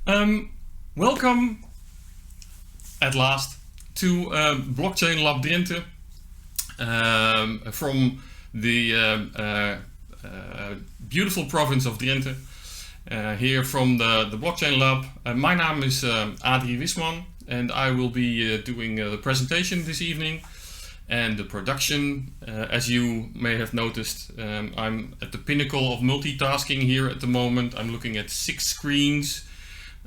Welcome at last to BlockchainLab Drenthe from the beautiful province of Drenthe. Here from the Blockchain Lab. My name is Adri Wischmann, and I will be doing the presentation this evening and the production. As you may have noticed, I'm at the pinnacle of multitasking here at the moment. I'm looking at 6 screens.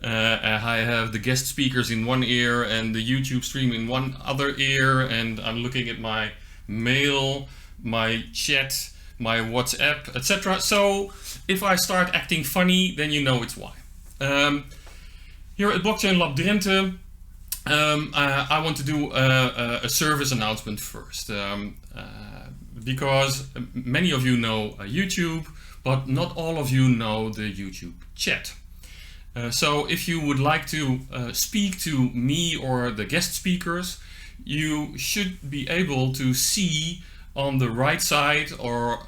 I have the guest speakers in one ear and the YouTube stream in one other ear, and I'm looking at my mail, my chat, my WhatsApp, etc. So if I start acting funny, then you know it's why. Here at BlockchainLab Drenthe, I want to do a service announcement first, because many of you know YouTube, but not all of you know the YouTube chat. So if you would like to speak to me or the guest speakers, you should be able to see on the right side or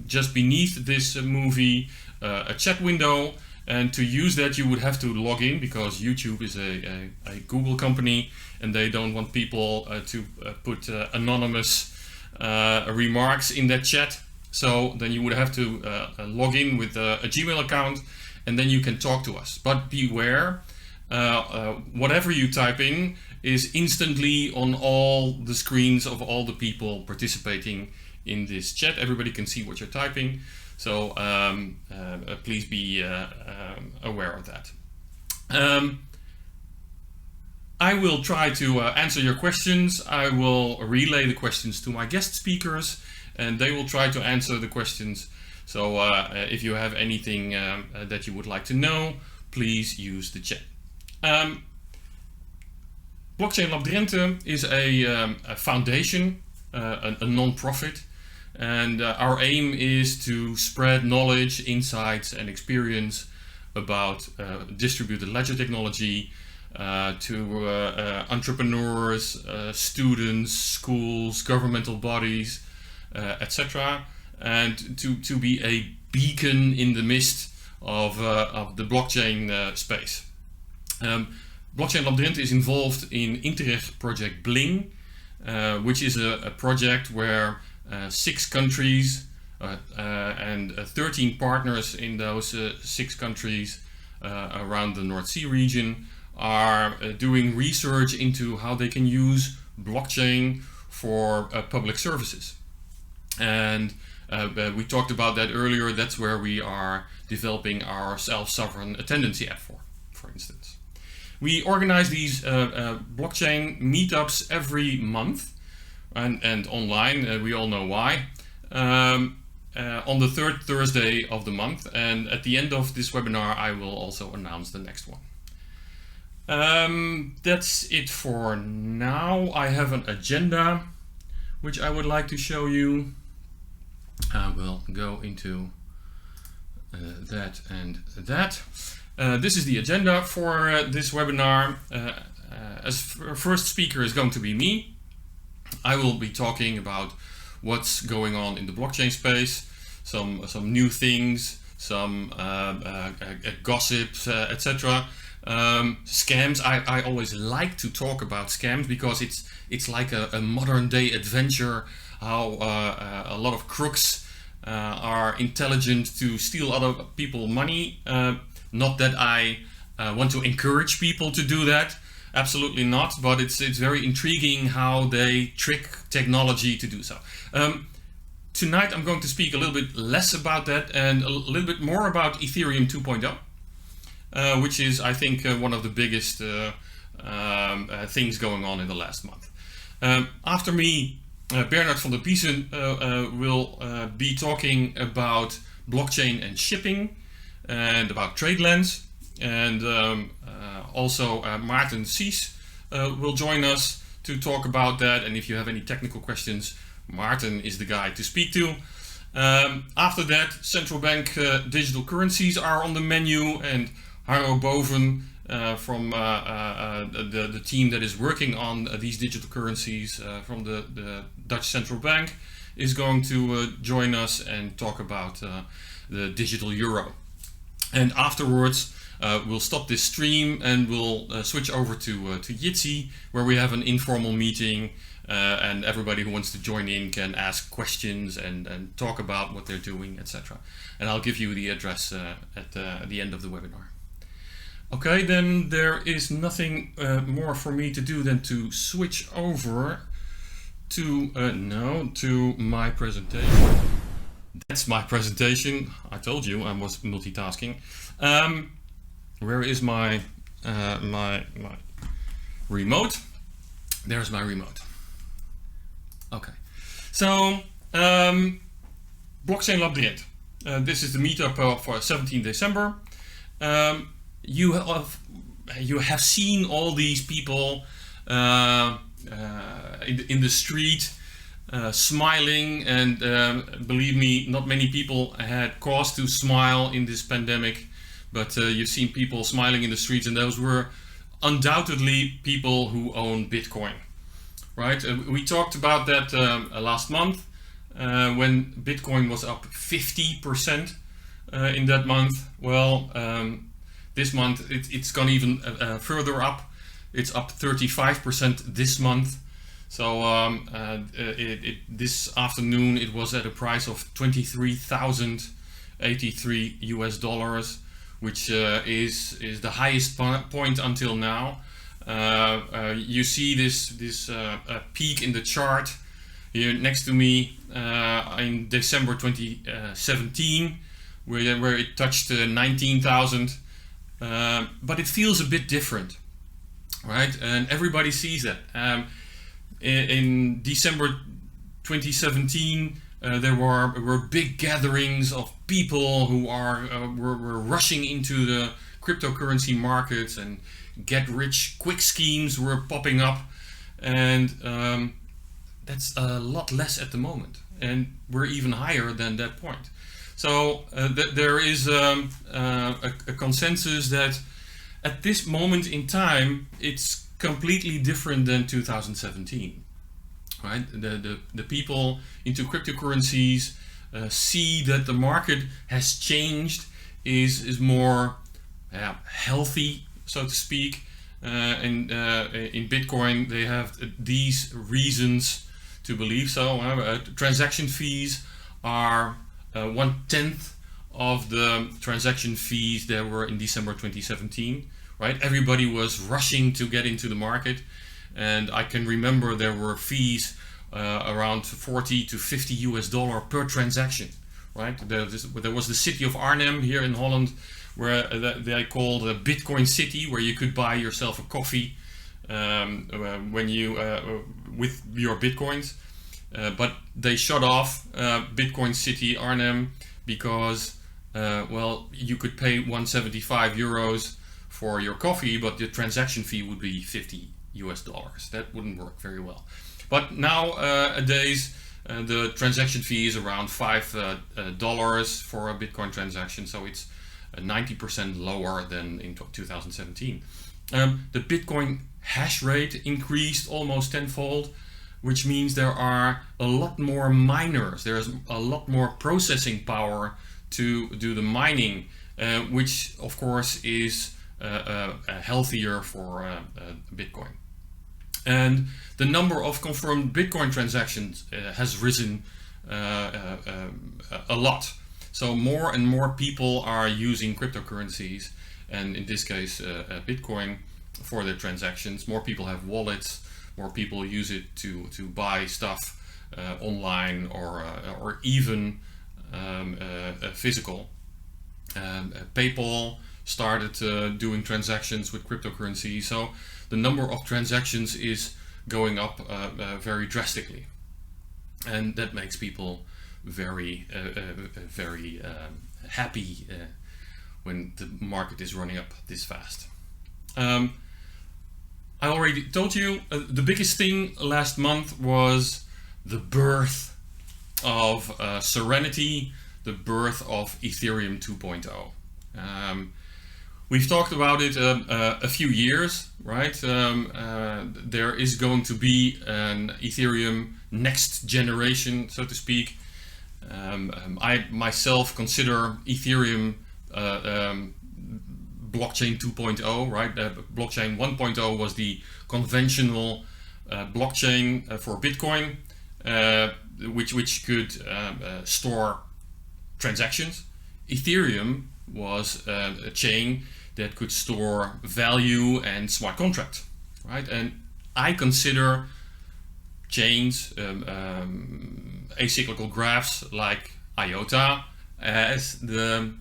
just beneath this movie a chat window, and to use that you would have to log in, because YouTube is a Google company and they don't want people to put anonymous remarks in that chat. So then you would have to log in with a Gmail account, and then you can talk to us. But beware, whatever you type in is instantly on all the screens of all the people participating in this chat. Everybody can see what you're typing, so please be aware of that. I will try to answer your questions. I will relay the questions to my guest speakers, and they will try to answer the questions. So if you have anything that you would like to know, please use the chat. BlockchainLab Drenthe is a foundation, a non-profit, and our aim is to spread knowledge, insights and experience about distributed ledger technology to entrepreneurs, students, schools, governmental bodies, etc. and to be a beacon in the midst of the blockchain space. BlockchainLab Drenthe is involved in Interreg project Bling, which is a project where 6 countries and 13 partners in those 6 countries around the North Sea region are doing research into how they can use blockchain for public services. And we talked about that earlier. That's where we are developing our self-sovereign attendance app for instance. We organize these blockchain meetups every month and online. We all know why. On the 3rd Thursday of the month, and at the end of this webinar I will also announce the next one. That's it for now. I have an agenda which I would like to show you. I will go into that and that. This is the agenda for this webinar. As first speaker is going to be me. I will be talking about what's going on in the blockchain space, some new things, some gossips, etc. Scams. I always like to talk about scams because it's like a modern day adventure. How a lot of crooks are intelligent to steal other people's money. Not that I want to encourage people to do that, absolutely not, but it's very intriguing how they trick technology to do so. Tonight I'm going to speak a little bit less about that and a little bit more about Ethereum 2.0, which is, I think, one of the biggest things going on in the last month. After me, Bernhard from the Biessen will be talking about blockchain and shipping and about Tradelens, and also Maarten Sies will join us to talk about that, and if you have any technical questions, Maarten is the guy to speak to. After that, central bank digital currencies are on the menu, and Harro Boven from the team that is working on these digital currencies from the Dutch Central Bank is going to join us and talk about the digital euro. And afterwards we'll stop this stream and we'll switch over to Jitsi, where we have an informal meeting, and everybody who wants to join in can ask questions and talk about what they're doing, etc. And I'll give you the address at the end of the webinar. Okay, then there is nothing more for me to do than to switch over to my presentation. That's my presentation. I told you I was multitasking. Where is my my remote? There's my remote. Okay, so BlockchainLab Drenthe. This is the meetup for 17 December. You have seen all these people in the street smiling, and believe me, not many people had cause to smile in this pandemic, but you've seen people smiling in the streets, and those were undoubtedly people who own Bitcoin, right? We talked about that last month when Bitcoin was up 50% in that month. Well, this month it's gone even further up. It's up 35% this month. So this afternoon it was at a price of $23,083, which is the highest point until now. You see this peak in the chart here next to me in December 2017, where it touched 19,000. But it feels a bit different, right? And everybody sees that. In December 2017, there were big gatherings of people who were rushing into the cryptocurrency markets, and get-rich-quick schemes were popping up, and that's a lot less at the moment, and we're even higher than that point. So there is a consensus that at this moment in time it's completely different than 2017, right? The people into cryptocurrencies see that the market has changed, is more healthy, so to speak. And in Bitcoin they have these reasons to believe so. Transaction fees are 1/10 of the transaction fees there were in December 2017. Right, everybody was rushing to get into the market, and I can remember there were fees around $40 to $50 per transaction. Right, there was the city of Arnhem here in Holland, where they called a Bitcoin City, where you could buy yourself a coffee when you with your bitcoins. But they shut off Bitcoin City Arnhem because well, you could pay 175 euros for your coffee, but the transaction fee would be $50. That wouldn't work very well. But nowadays the transaction fee is around $5 for a Bitcoin transaction, so it's 90% lower than in 2017. The Bitcoin hash rate increased almost tenfold, which means there are a lot more miners. There's a lot more processing power to do the mining, which of course is healthier for Bitcoin. And the number of confirmed Bitcoin transactions has risen a lot. So more and more people are using cryptocurrencies, and in this case Bitcoin, for their transactions. More people have wallets, more people use it to buy stuff online or even physical. PayPal started doing transactions with cryptocurrency, so the number of transactions is going up very drastically, and that makes people very happy when the market is running up this fast. I already told you the biggest thing last month was the birth of Serenity, the birth of Ethereum 2.0. We've talked about it a few years, right? There is going to be an Ethereum next generation, so to speak. I myself consider Ethereum blockchain 2.0, right? Blockchain 1.0 was the conventional blockchain for Bitcoin, which could store transactions. Ethereum was a chain that could store value and smart contracts, right? And I consider chains, acyclical graphs like IOTA as the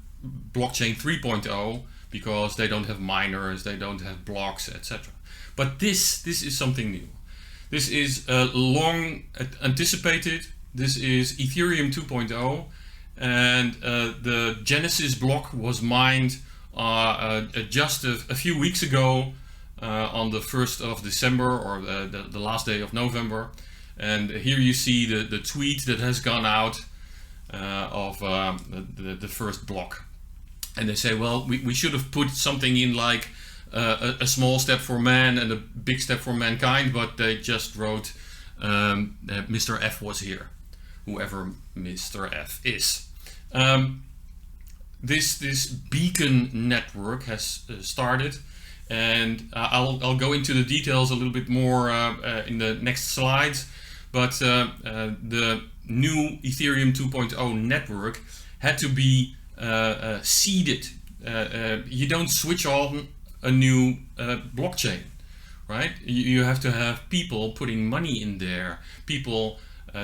blockchain 3.0 because they don't have miners, they don't have blocks, etc. But this is something new. This is long anticipated. This is Ethereum 2.0, and the Genesis block was mined just a few weeks ago on the 1st of December or the last day of November. And here you see the tweet that has gone out of the first block. And they say, well, we should have put something in like a small step for man and a big step for mankind, but they just wrote Mr. F was here, whoever Mr. F is. This beacon network has started, and I'll go into the details a little bit more in the next slides. But the new Ethereum 2.0 network had to be seeded. You don't switch on a new blockchain, right? You have to have people putting money in there, people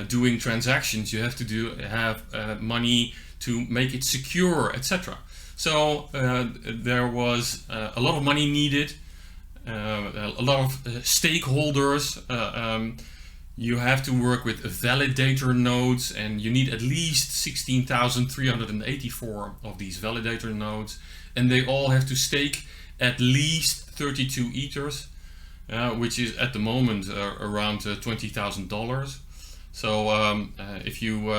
doing transactions. You have to have money to make it secure, etc. So there was a lot of money needed, a lot of stakeholders. You have to work with validator nodes, and you need at least 16,384 of these validator nodes, and they all have to stake at least 32 ethers, which is at the moment around $20,000. So if you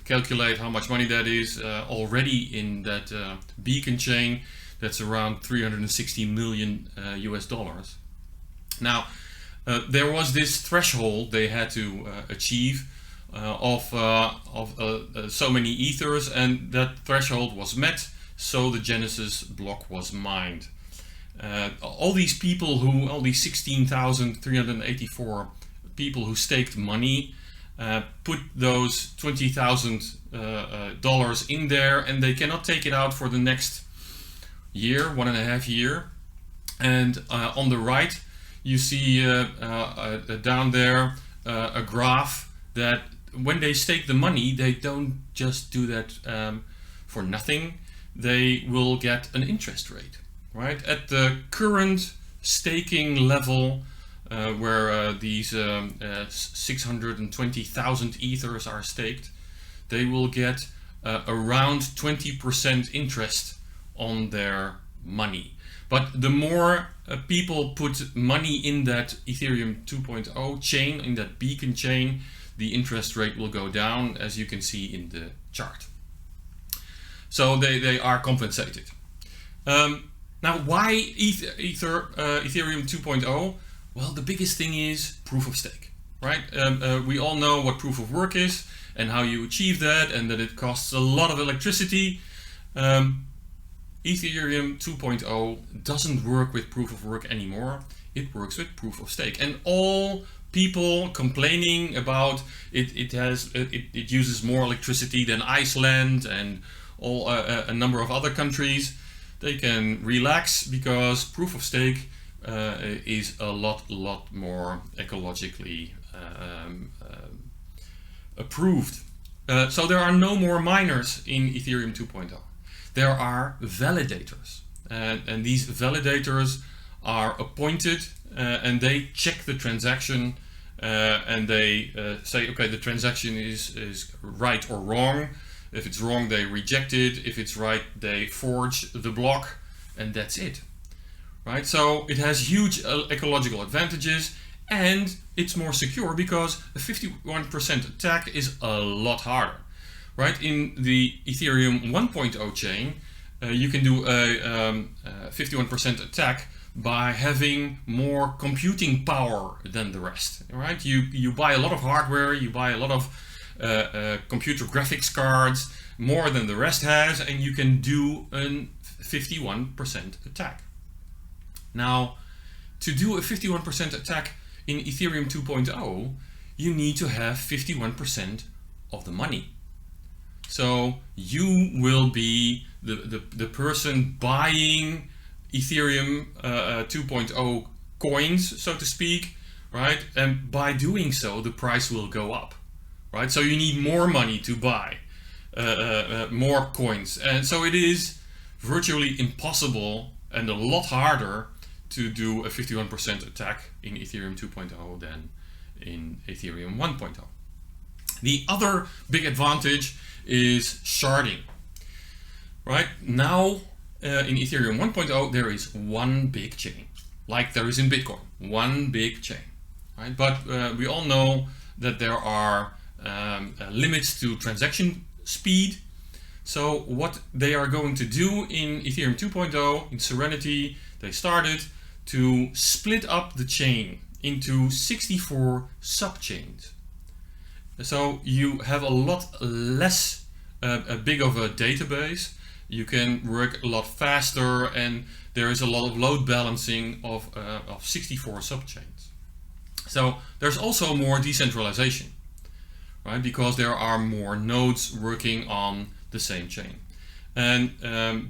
calculate how much money that is already in that beacon chain, that's around 360 million US dollars. Now, there was this threshold they had to achieve of so many ethers, and that threshold was met, so the Genesis block was mined. All these 16,384 people who staked money, put those $20,000 in there, and they cannot take it out for the next year, 1.5 years. And on the right, you see down there a graph that when they stake the money, they don't just do that for nothing. They will get an interest rate, right? At the current staking level, where these 620,000 ethers are staked, they will get around 20% interest on their money. But the more people put money in that Ethereum 2.0 chain, in that beacon chain, the interest rate will go down, as you can see in the chart. So they are compensated. Now, why Ethereum 2.0? Well, the biggest thing is proof of stake, right? We all know what proof of work is and how you achieve that, and that it costs a lot of electricity. Ethereum 2.0 doesn't work with proof of work anymore. It works with proof of stake. And all people complaining about it uses more electricity than Iceland and a number of other countries, they can relax, because proof of stake is a lot more ecologically approved. So there are no more miners in Ethereum 2.0. There are validators, and these validators are appointed, and they check the transaction, and they say, okay, the transaction is right or wrong. If it's wrong, they reject it. If it's right, they forge the block, and that's it. Right? So it has huge ecological advantages, and it's more secure because a 51% attack is a lot harder. Right? In the Ethereum 1.0 chain, you can do a 51% attack by having more computing power than the rest. Right? You buy a lot of hardware, you buy a lot of computer graphics cards, more than the rest has, and you can do a 51% attack. Now, to do a 51% attack in Ethereum 2.0, you need to have 51% of the money. So you will be the person buying Ethereum 2.0 coins, so to speak, right? And by doing so, the price will go up, right? So you need more money to buy more coins. And so it is virtually impossible and a lot harder to do a 51% attack in Ethereum 2.0 than in Ethereum 1.0. The other big advantage is sharding. Right now in Ethereum 1.0 there is one big chain, like there is in Bitcoin, one big chain. Right? But we all know that there are limits to transaction speed. So what they are going to do in Ethereum 2.0, in Serenity, they started to split up the chain into 64 subchains. So you have a lot less big of a database. You can work a lot faster, and there is a lot of load balancing of 64 subchains. So there's also more decentralization, right? Because there are more nodes working on the same chain. And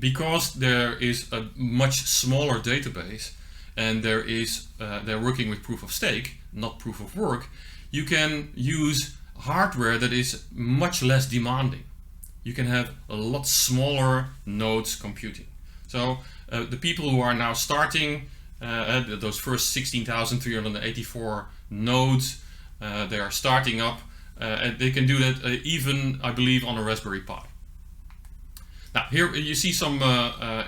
because there is a much smaller database, and they're working with proof of stake, not proof of work, you can use hardware that is much less demanding. You can have a lot smaller nodes computing. So the people who are now starting those first 16,384 nodes, they are starting up, and they can do that even, I believe, on a Raspberry Pi. Now here you see some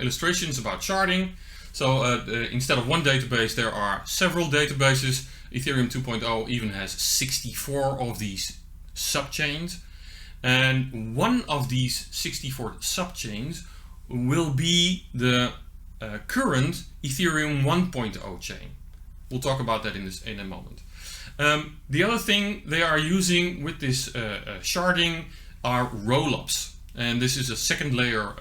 illustrations about sharding. So instead of one database, there are several databases. Ethereum 2.0 even has 64 of these subchains. And one of these 64 subchains will be the current Ethereum 1.0 chain. We'll talk about that in a moment. The other thing they are using with this sharding are rollups. And this is a second layer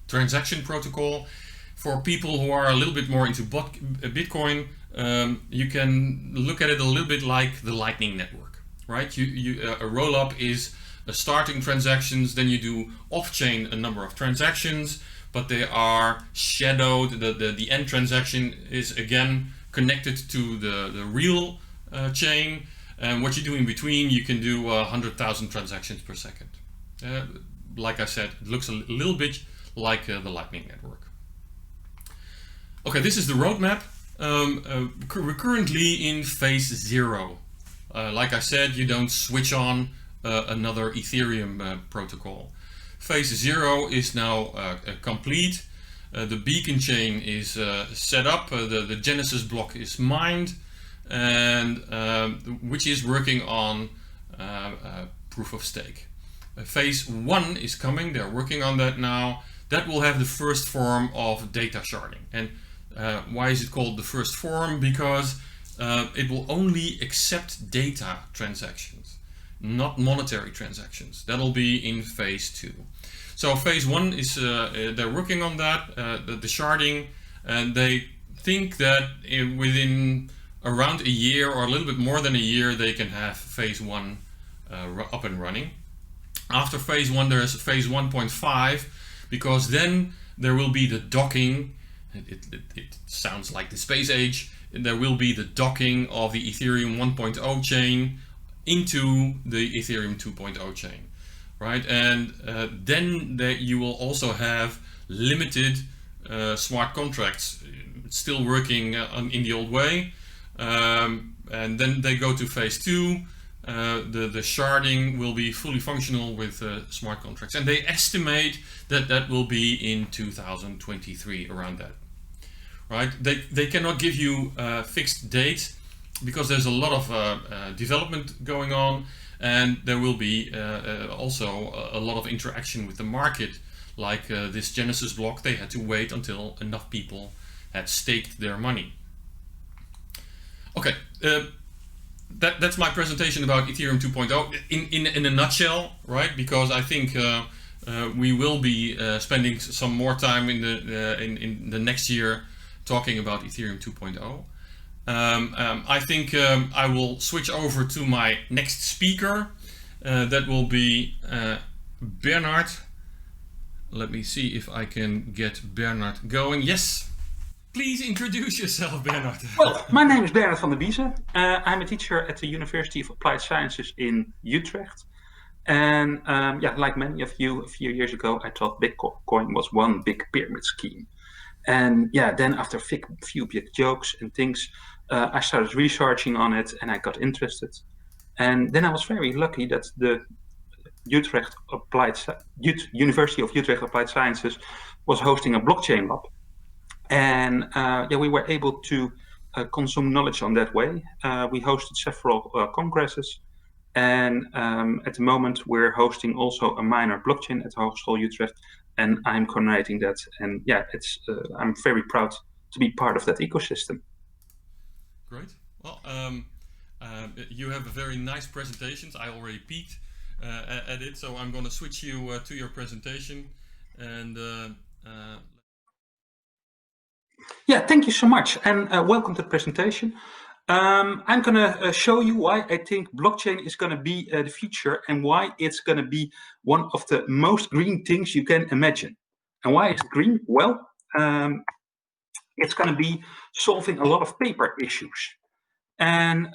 transaction protocol. For people who are a little bit more into Bitcoin, you can look at it a little bit like the Lightning Network, right? A rollup is starting transactions, then you do off-chain a number of transactions, but they are shadowed. The end transaction is again connected to the real chain, and what you do in between, you can do 100,000 transactions per second. Like I said, it looks a little bit like the Lightning Network. Okay, this is the roadmap. We're currently in phase 0. Like I said, you don't switch on another Ethereum protocol. Phase 0 is now complete. The beacon chain is set up. The Genesis block is mined, and which is working on proof of stake. Phase 1 is coming. They're working on that now. That will have the first form of data sharding. And why is it called the first form? Because it will only accept data transactions, not monetary transactions. That'll be in phase 2. So phase 1 is they're working on that, the sharding, and they think that within around a year or a little bit more than a year they can have phase 1 up and running. After phase 1 there is phase 1.5, because then there will be the docking. It sounds like the space age. There will be the docking of the Ethereum 1.0 chain into the Ethereum 2.0 chain, right? And then you will also have limited smart contracts still working in the old way, and then they go to phase 2. The sharding will be fully functional with smart contracts, and they estimate that will be in 2023, around that. Right? They cannot give you a fixed date because there's a lot of development going on, and there will be also a lot of interaction with the market. Like this Genesis block, they had to wait until enough people had staked their money. Okay, that's my presentation about Ethereum 2.0 in a nutshell, right? Because I think we will be spending some more time in the next year talking about Ethereum 2.0. I think I will switch over to my next speaker. That will be Bernhard. Let me see if I can get Bernhard going. Yes. Please introduce yourself, Bernhard. Well, my name is Bernhard van der Biessen. I'm a teacher at the University of Applied Sciences in Utrecht. And like many of you, a few years ago, I thought Bitcoin was one big pyramid scheme. And then after a few big jokes and things, I started researching on it and I got interested. And then I was very lucky that the University of Utrecht Applied Sciences was hosting a blockchain lab. And we were able to consume knowledge on that way. We hosted several congresses. And at the moment, we're hosting also a minor blockchain at Hogeschool Utrecht, and I'm coordinating that. And I'm very proud to be part of that ecosystem. Great. Well, you have a very nice presentation. I already peeked at it, so I'm going to switch you to your presentation. And thank you so much, and welcome to the presentation. I'm going to show you why I think blockchain is going to be the future and why it's going to be one of the most green things you can imagine. And why is it green? Well, it's going to be solving a lot of paper issues. And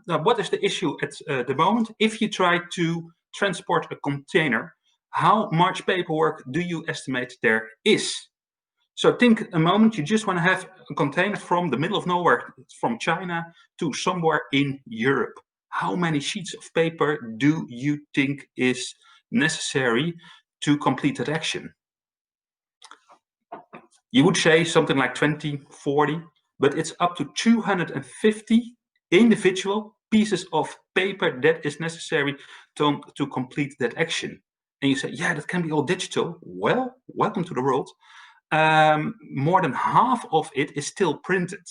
what is the issue at the moment? If you try to transport a container, how much paperwork do you estimate there is? So think a moment, you just want to have a container from the middle of nowhere, from China to somewhere in Europe. How many sheets of paper do you think is necessary to complete that action? You would say something like 20, 40, but it's up to 250 individual pieces of paper that is necessary to complete that action. And you say, yeah, that can be all digital. Well, welcome to the world. More than half of it is still printed.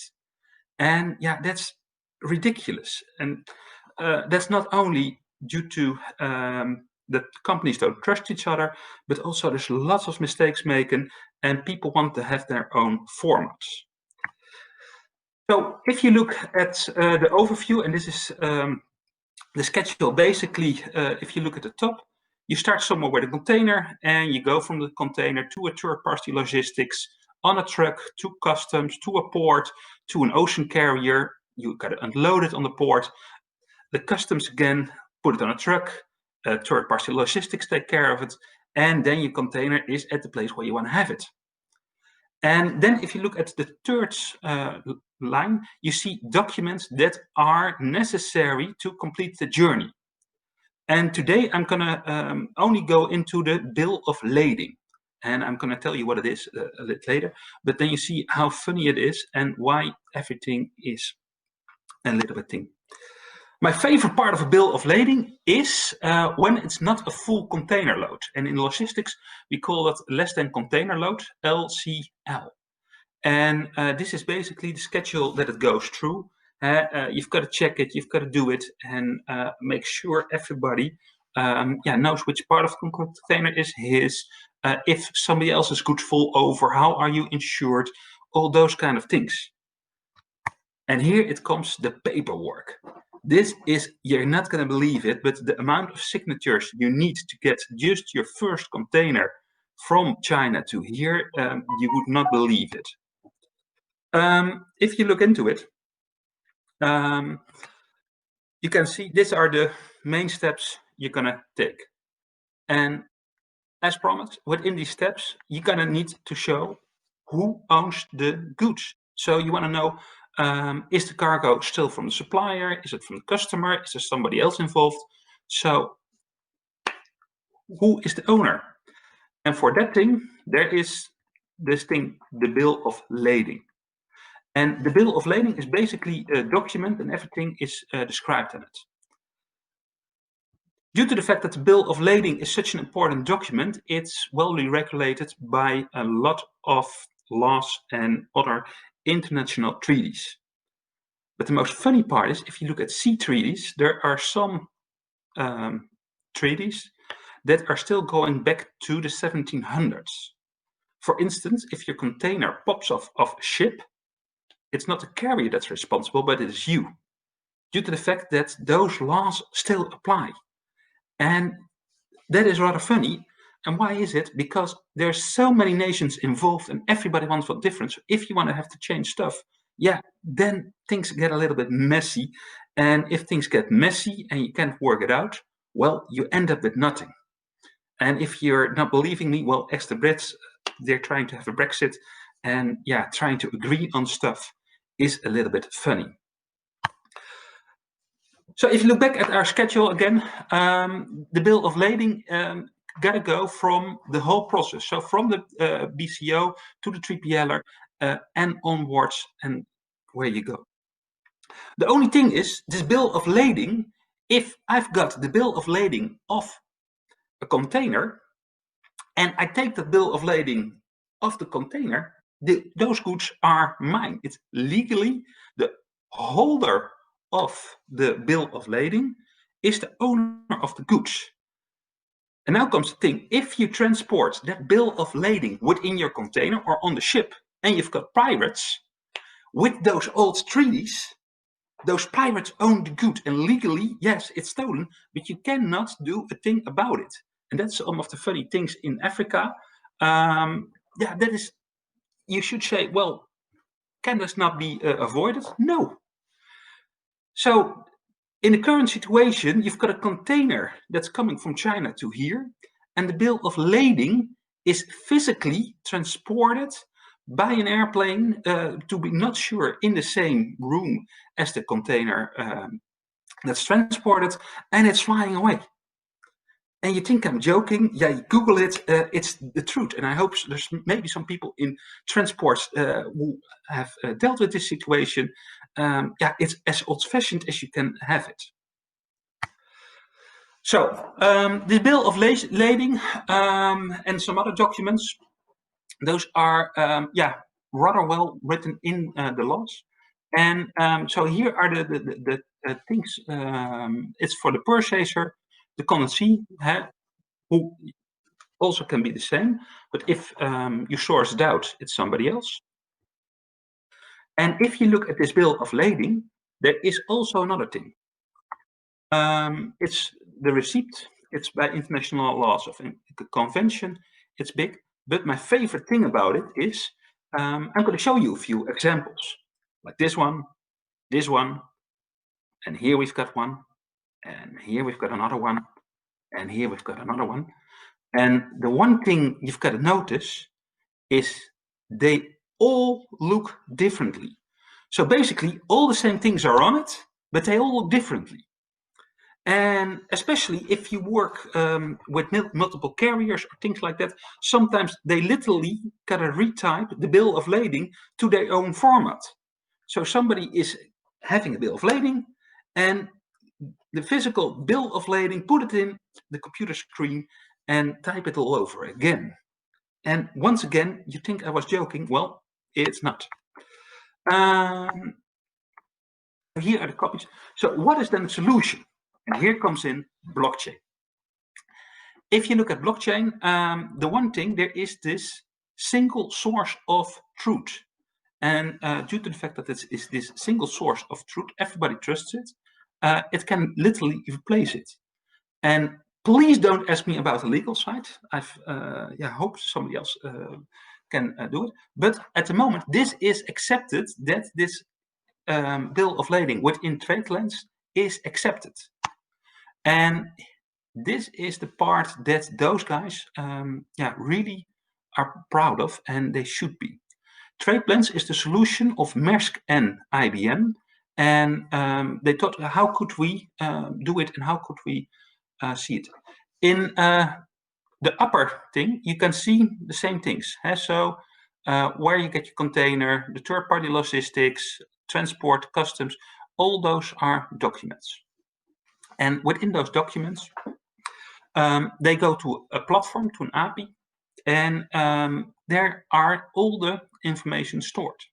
And that's ridiculous. And that's not only due to that companies don't trust each other, but also there's lots of mistakes making and people want to have their own formats. So if you look at the overview, and this is the schedule, basically, if you look at the top, you start somewhere with a container and you go from the container to a third-party logistics, on a truck, to customs, to a port, to an ocean carrier. You got to unload it on the port. The customs again, put it on a truck, third-party logistics take care of it, and then your container is at the place where you want to have it. And then if you look at the third line, you see documents that are necessary to complete the journey. And today I'm going to only go into the bill of lading. And I'm going to tell you what it is a little later. But then you see how funny it is and why everything is a little bit thing. My favorite part of a bill of lading is when it's not a full container load. And in logistics, we call that less than container load, LCL. And this is basically the schedule that it goes through. You've got to check it, you've got to do it, and make sure everybody knows which part of the container is his. If somebody else's goods fall over, how are you insured? All those kind of things. And here it comes, the paperwork. This is, you're not going to believe it, but the amount of signatures you need to get just your first container from China to here, you would not believe it. If you look into it, you can see these are the main steps you're going to take. And as promised, within these steps, you're going to need to show who owns the goods. So you want to know, is the cargo still from the supplier? Is it from the customer? Is there somebody else involved? So who is the owner? And for that thing, there is this thing, the bill of lading. And the bill of lading is basically a document and everything is described in it. Due to the fact that the bill of lading is such an important document, it's well regulated by a lot of laws and other international treaties. But the most funny part is, if you look at sea treaties, there are some treaties that are still going back to the 1700s. For instance, if your container pops off a ship, it's not the carrier that's responsible, but it is you, due to the fact that those laws still apply. And that is rather funny. And why is it? Because there's so many nations involved and everybody wants what different. So if you want to have to change stuff, yeah, then things get a little bit messy. And if things get messy and you can't work it out, well, you end up with nothing. And if you're not believing me, well, ask the Brits. They're trying to have a Brexit. And yeah, trying to agree on stuff is a little bit funny. So if you look back at our schedule again, the bill of lading got to go from the whole process. So from the BCO to the 3PLer and onwards, and where you go. The only thing is, this bill of lading, if I've got the bill of lading of a container, and I take the bill of lading of the container, those goods are mine. It's legally the holder of the bill of lading is the owner of the goods. And now comes the thing, if you transport that bill of lading within your container or on the ship, and you've got pirates, with those old treaties, those pirates own the good, and legally, yes, it's stolen, but you cannot do a thing about it. And that's some of the funny things in Africa. Yeah, that is, you should say, well, can this not be avoided? No. So in the current situation, you've got a container that's coming from China to here, and the bill of lading is physically transported by an airplane to be not sure in the same room as the container that's transported, and it's flying away. And you think I'm joking? Yeah, you Google it, it's the truth. And I hope there's maybe some people in transports who have dealt with this situation. Yeah, it's as old-fashioned as you can have it. So, the bill of lading and some other documents, those are, yeah, rather well written in the laws. And so here are the things. It's for the purchaser, the condensee, who also can be the same, but if you source it out, it's somebody else. And if you look at this bill of lading, there is also another thing. It's the receipt. It's by international laws of convention. It's big, but my favorite thing about it is I'm going to show you a few examples, like this one, and here we've got one, and here we've got another one, and here we've got another one. And the one thing you've got to notice is they all look differently. So basically, all the same things are on it, but they all look differently. And especially if you work with multiple carriers or things like that, sometimes they literally gotta retype the bill of lading to their own format. So somebody is having a bill of lading, and the physical bill of lading, put it in the computer screen and type it all over again. And once again, you think I was joking. Well, it's not. Here are the copies. So what is then the solution? And here comes in blockchain. If you look at blockchain, the one thing, there is this single source of truth. And due to the fact that it is this single source of truth, everybody trusts it. It can literally replace it. And please don't ask me about the legal side. I've hope somebody else can do it. But at the moment, this is accepted, that this bill of lading within Tradelens is accepted. And this is the part that those guys really are proud of, and they should be. Tradelens is the solution of Maersk and IBM. And they thought, how could we do it, and how could we see it? In the upper thing, you can see the same things. So where you get your container, the third-party logistics, transport, customs, all those are documents. And within those documents, they go to a platform, to an API, and there are all the information stored.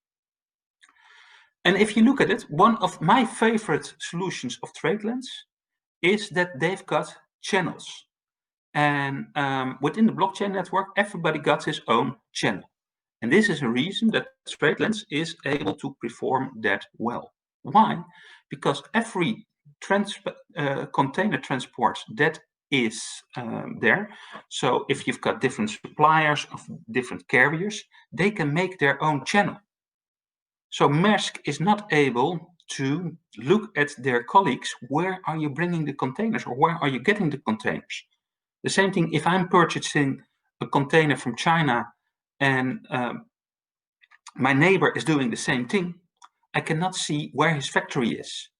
And if you look at it, one of my favorite solutions of Tradelens is that they've got channels. And within the blockchain network, everybody got his own channel. And this is a reason that Tradelens is able to perform that well. Why? Because every container transport that is there, so if you've got different suppliers of different carriers, they can make their own channel. So Maersk is not able to look at their colleagues, where are you bringing the containers or where are you getting the containers? The same thing if I'm purchasing a container from China and my neighbor is doing the same thing, I cannot see where his factory is.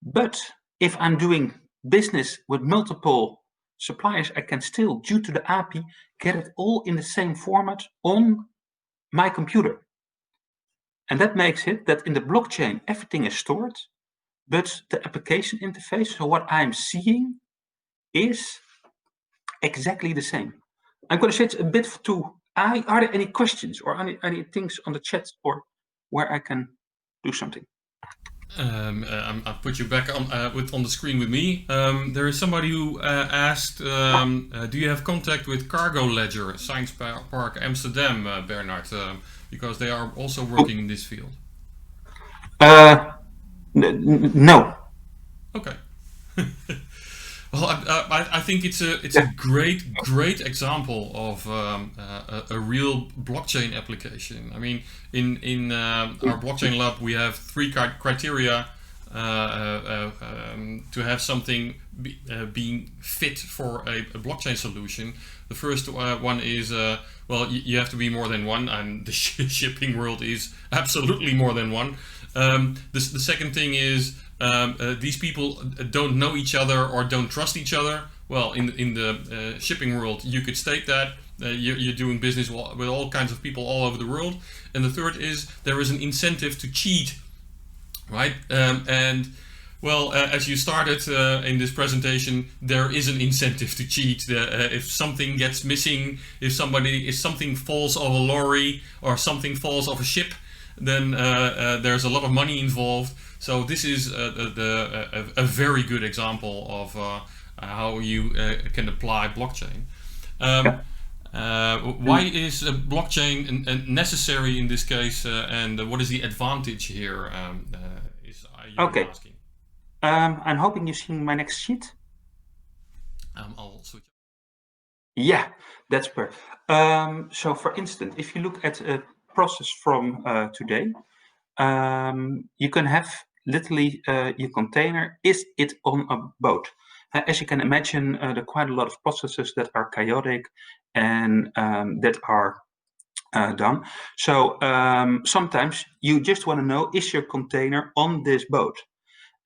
But if I'm doing business with multiple suppliers, I can still, due to the API, get it all in the same format on my computer. And that makes it that in the blockchain, everything is stored, but the application interface, so what I'm seeing, is exactly the same. I'm going to switch a bit to are there any questions or any things on the chat or where I can do something? I'll put you back on the screen with me. There is somebody who asked, do you have contact with Cargo Ledger, Science Park Amsterdam, Bernhard? Because they are also working in this field. No. Okay. Well, I think it's a great example of a real blockchain application. I mean, in our blockchain lab we have 3 criteria to have something being fit for a blockchain solution. The first one is well, you have to be more than one, and the shipping world is absolutely more than one. The second thing is these people don't know each other or don't trust each other. Well, in the shipping world, you could state that you're doing business with all kinds of people all over the world. And the third is there is an incentive to cheat, right? And well, as you started in this presentation, there is an incentive to cheat. If something gets missing, if something falls off a lorry or something falls off a ship, then there's a lot of money involved. So this is a very good example of how you can apply blockchain. Why is blockchain necessary in this case, and what is the advantage here? Okay. Asking. I'm hoping you've seen my next sheet. I'll switch. Yeah, that's perfect. So for instance, if you look at a process from today, you can have literally your container, is it on a boat? As you can imagine, there are quite a lot of processes that are chaotic and that are done. So sometimes you just want to know, is your container on this boat?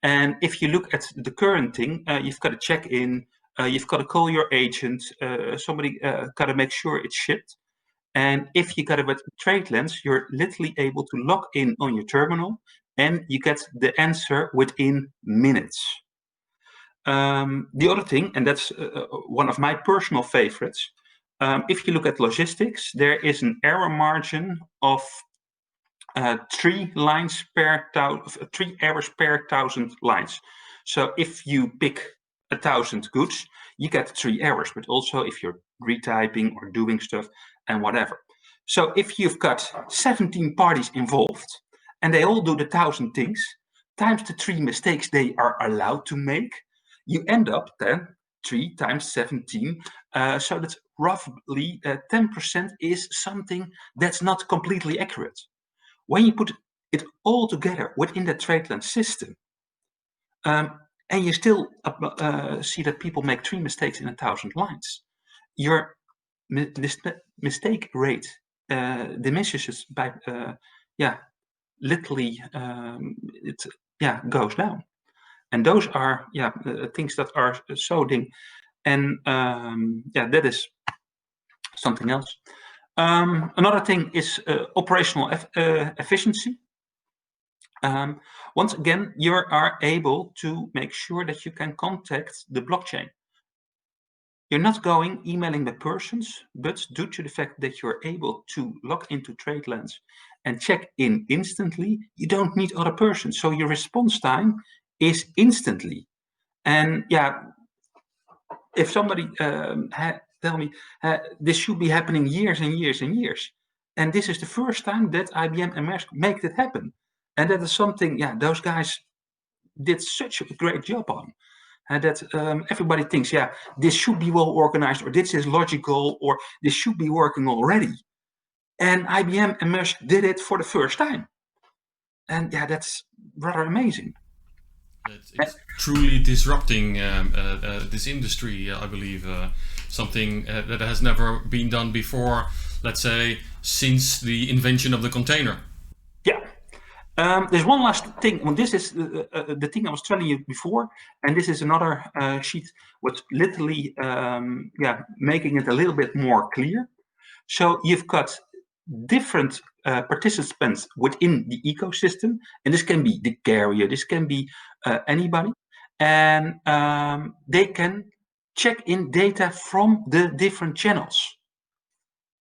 And if you look at the current thing, you've got to check in, you've got to call your agent, somebody got to make sure it's shipped. And if you got it with Tradelens, you're literally able to log in on your terminal and you get the answer within minutes. The other thing, and that's one of my personal favorites, if you look at logistics, there is an error margin of 3 lines per 3 errors per 1,000 lines. So if you pick 1,000 goods, you get 3 errors, but also if you're retyping or doing stuff and whatever. So if you've got 17 parties involved and they all do the 1,000 things times the 3 mistakes they are allowed to make, you end up then 3 times 17. So that's roughly 10% is something that's not completely accurate. When you put it all together within the Tradelens system, and you still see that people make 3 mistakes in 1,000 lines, your mistake rate diminishes by, literally, it goes down. And those are things that are so ding. And that is something else. Another thing is operational efficiency. Once again, you are able to make sure that you can contact the blockchain. You're not emailing the persons, but due to the fact that you're able to log into Tradelens and check in instantly, you don't need other persons. So your response time is instantly. And if somebody tell me this should be happening years and years and years, and this is the first time that IBM and Maersk make it happen, and that is something, yeah, those guys did such a great job on. And that everybody thinks, yeah, this should be well organized, or this is logical, or this should be working already. And IBM and Maersk did it for the first time. And yeah, that's rather amazing. It's truly disrupting this industry, I believe. Something that has never been done before, let's say, since the invention of the container. Yeah. There's one last thing. Well, this is the thing I was telling you before, and this is another sheet what's literally making it a little bit more clear. So you've got different participants within the ecosystem, and this can be the carrier, this can be anybody, and they can check in data from the different channels.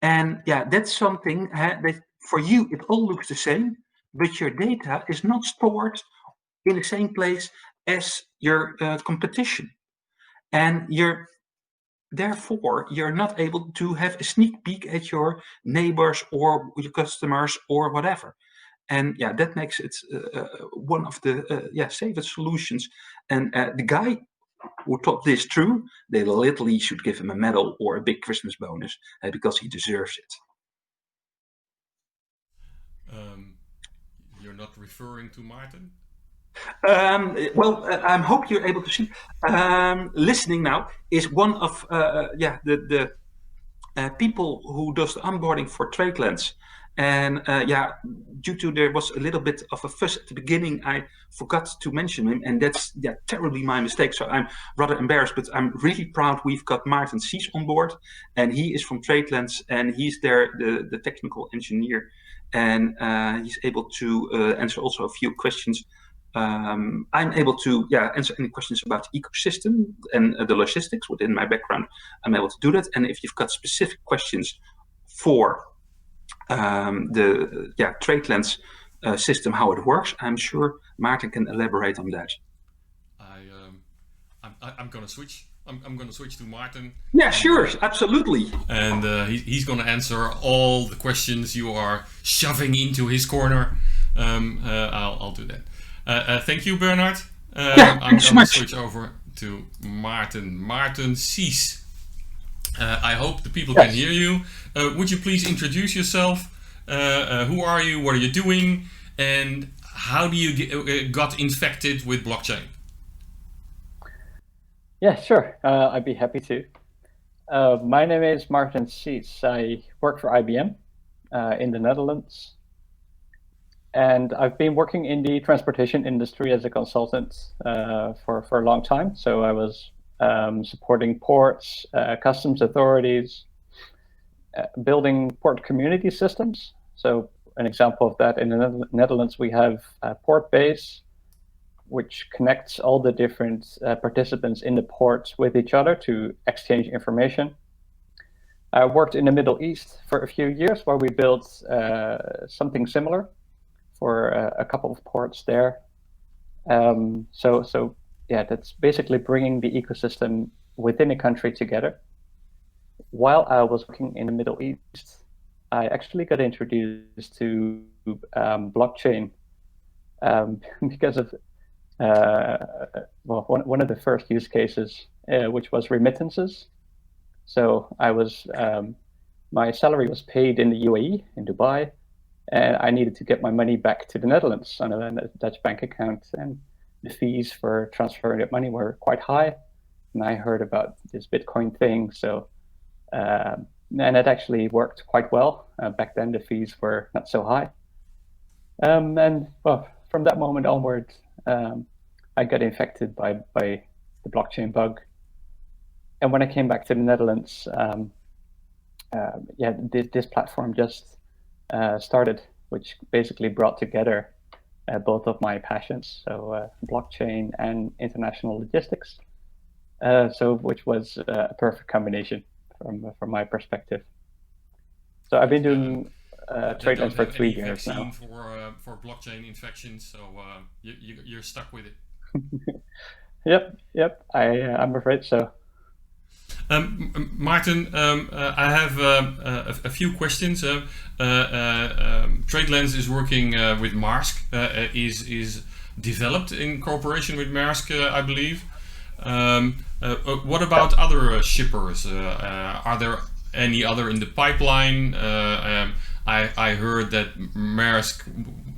And yeah, that's something that for you it all looks the same, but your data is not stored in the same place as your competition, and therefore you're not able to have a sneak peek at your neighbors or your customers or whatever. And yeah, that makes it one of the safest solutions. And the guy who thought this through, they literally should give him a medal or a big Christmas bonus because he deserves it. You're not referring to Maarten? I hope you're able to see. Listening now is one of the people who does the onboarding for Tradelens. And due to there was a little bit of a fuss at the beginning, I forgot to mention him, and that's terribly my mistake. So I'm rather embarrassed, but I'm really proud we've got Maarten Sies on board, and he is from Tradelens, and he's there, the technical engineer, and he's able to answer also a few questions. I'm able to answer any questions about the ecosystem and the logistics within my background. I'm able to do that. And if you've got specific questions for the Tradelens system, how it works, I'm sure Maarten can elaborate on that. I'm going to switch. I'm going to switch to Maarten. Yeah, sure, absolutely. And he's going to answer all the questions you are shoving into his corner. I'll do that. Thank you, Bernhard. I'm going to switch over to Maarten. Maarten Sies. I hope the people can hear you. Would you please introduce yourself? Who are you? What are you doing? And how do you got infected with blockchain? Yeah, sure. I'd be happy to. My name is Maarten Sies. I work for IBM in the Netherlands. And I've been working in the transportation industry as a consultant for a long time. So I was supporting ports, customs authorities, building port community systems. So an example of that, in the Netherlands, we have a port base, which connects all the different participants in the port with each other to exchange information. I worked in the Middle East for a few years where we built something similar for a couple of ports there. So that's basically bringing the ecosystem within a country together. While I was working in the Middle East, I actually got introduced to blockchain because of one of the first use cases, which was remittances. So I was my salary was paid in the UAE, in Dubai, and I needed to get my money back to the Netherlands on a Dutch bank account, and the fees for transferring that money were quite high. And I heard about this Bitcoin thing, so and it actually worked quite well. Back then, the fees were not so high. And from that moment onward, I got infected by the blockchain bug. And when I came back to the Netherlands, this platform just started, which basically brought together both of my passions, so blockchain and international logistics. Which was a perfect combination from my perspective. So I've been doing Tradelens for 3 years now. For blockchain infections, so you're stuck with it. Yep. I'm afraid so. Maarten, I have a few questions. Tradelens is working with Maersk, is developed in cooperation with Maersk, I believe. What about other shippers? Are there any other in the pipeline? I heard that Maersk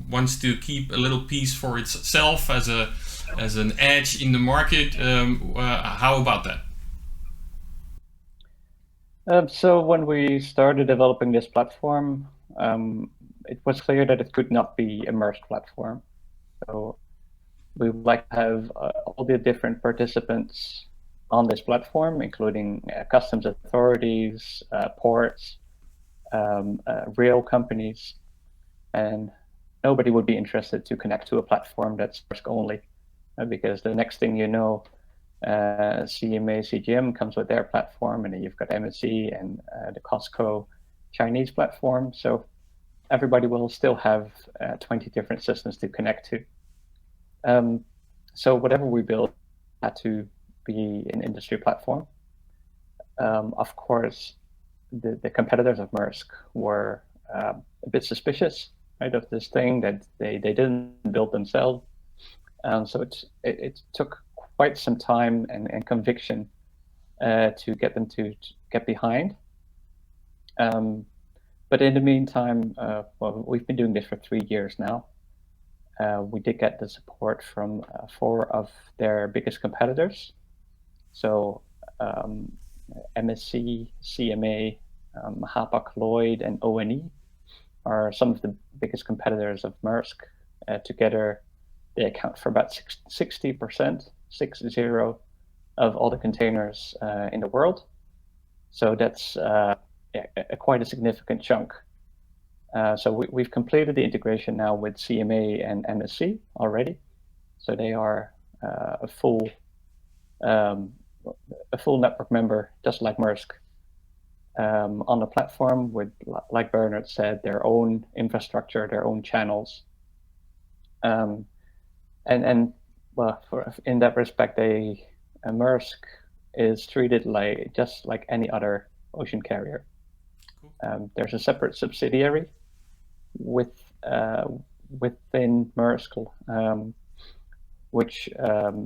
wants to keep a little piece for itself as an edge in the market. How about that? So when we started developing this platform, it was clear that it could not be a Maersk platform. So we would like to have all the different participants on this platform, including customs authorities, ports, rail companies, and nobody would be interested to connect to a platform that's Maersk only, because the next thing you know, CMA, CGM comes with their platform, and then you've got MSC and the Costco Chinese platform. So everybody will still have 20 different systems to connect to. So whatever we build had to be an industry platform. Of course, the competitors of Maersk were a bit suspicious, right, of this thing that they didn't build themselves. So it took quite some time and conviction to get them to get behind. But in the meantime, well, we've been doing this for 3 years now. We did get the support from 4 of their biggest competitors. So MSC, CMA, Hapag-Lloyd, and ONE are some of the biggest competitors of Maersk. Together, they account for about 60%, 60, of all the containers in the world. So that's quite a significant chunk. So we've completed the integration now with CMA and MSC already. So they are a full network member, just like Maersk, on the platform with, like Bernhard said, their own infrastructure, their own channels. And well, in that respect, Maersk is treated just like any other ocean carrier. Cool. There's a separate subsidiary within Maersk, which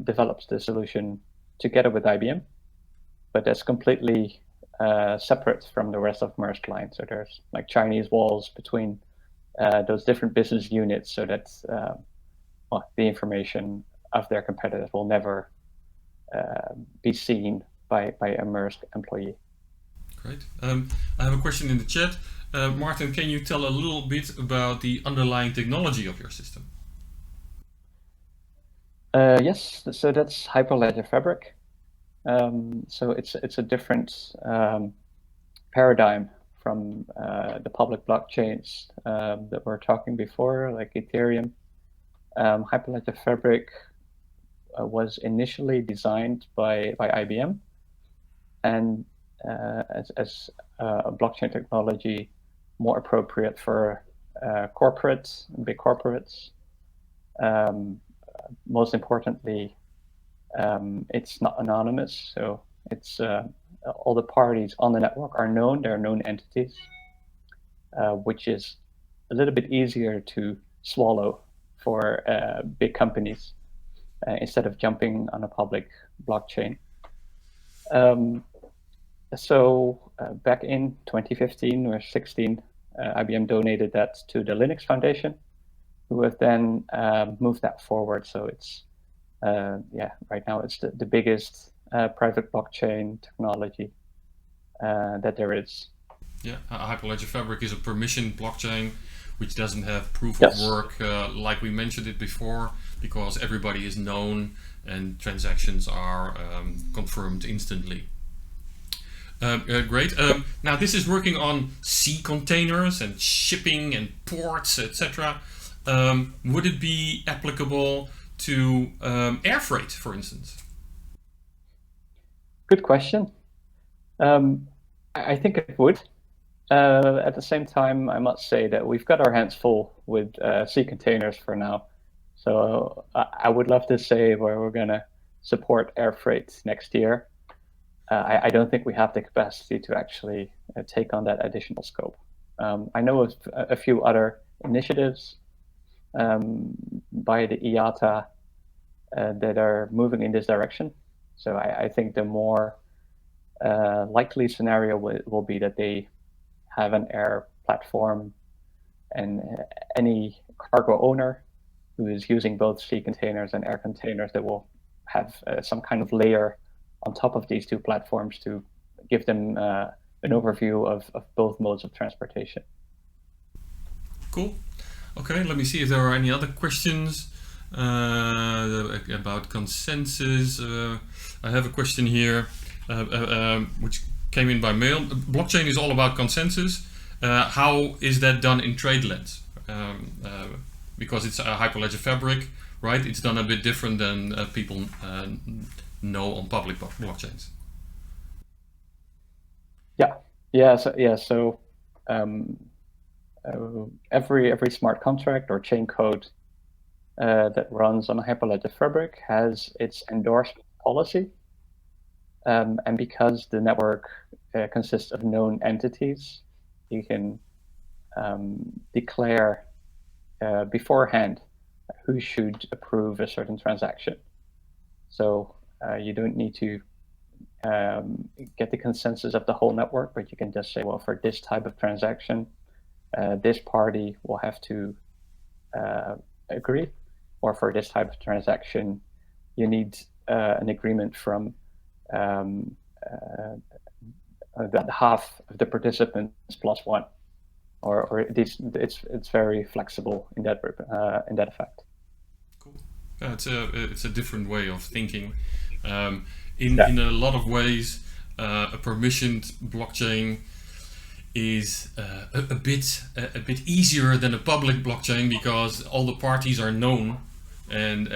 develops the solution together with IBM, but that's completely separate from the rest of Maersk line. So there's like Chinese walls between those different business units, so that well, the information of their competitors will never be seen by a Maersk employee. Great. I have a question in the chat. Maarten, can you tell a little bit about the underlying technology of your system? Yes, so that's Hyperledger Fabric. So it's a different paradigm from the public blockchains that we're talking before, like Ethereum. Hyperledger Fabric was initially designed by IBM, and as a blockchain technology more appropriate for corporates, big corporates. Most importantly, it's not anonymous, so it's all the parties on the network are known. They're known entities, which is a little bit easier to swallow for big companies instead of jumping on a public blockchain. So back in 2015 or 16, IBM donated that to the Linux Foundation, who have then moved that forward. So it's right now it's the biggest private blockchain technology that there is. Yeah, Hyperledger Fabric is a permissioned blockchain which doesn't have proof of work like we mentioned it before, because everybody is known and transactions are confirmed instantly. Great. Now this is working on sea containers and shipping and ports, etc. Would it be applicable to air freight, for instance? Good question. I think it would. At the same time, I must say that we've got our hands full with sea containers for now. So I would love to say where we're going to support air freight next year. I don't think we have the capacity to actually take on that additional scope. I know of a few other initiatives by the IATA that are moving in this direction. So I think the more likely scenario will be that they have an air platform, and any cargo owner who is using both sea containers and air containers, that will have some kind of layer on top of these two platforms to give them an overview of both modes of transportation. Cool. Okay, let me see if there are any other questions about consensus. I have a question here which came in by mail. Blockchain is all about consensus. How is that done in Tradelens? Because it's a Hyperledger fabric, right? It's done a bit different than people know on public blockchains. So every smart contract or chain code that runs on a Hyperledger fabric has its endorsement policy, and because the network consists of known entities, you can declare beforehand who should approve a certain transaction. So you don't need to get the consensus of the whole network, but you can just say, well, for this type of transaction, this party will have to agree, or for this type of transaction, you need an agreement from about half of the participants plus one, or it's very flexible in that effect. Cool. It's a different way of thinking. In a lot of ways, a permissioned blockchain is a bit easier than a public blockchain, because all the parties are known, and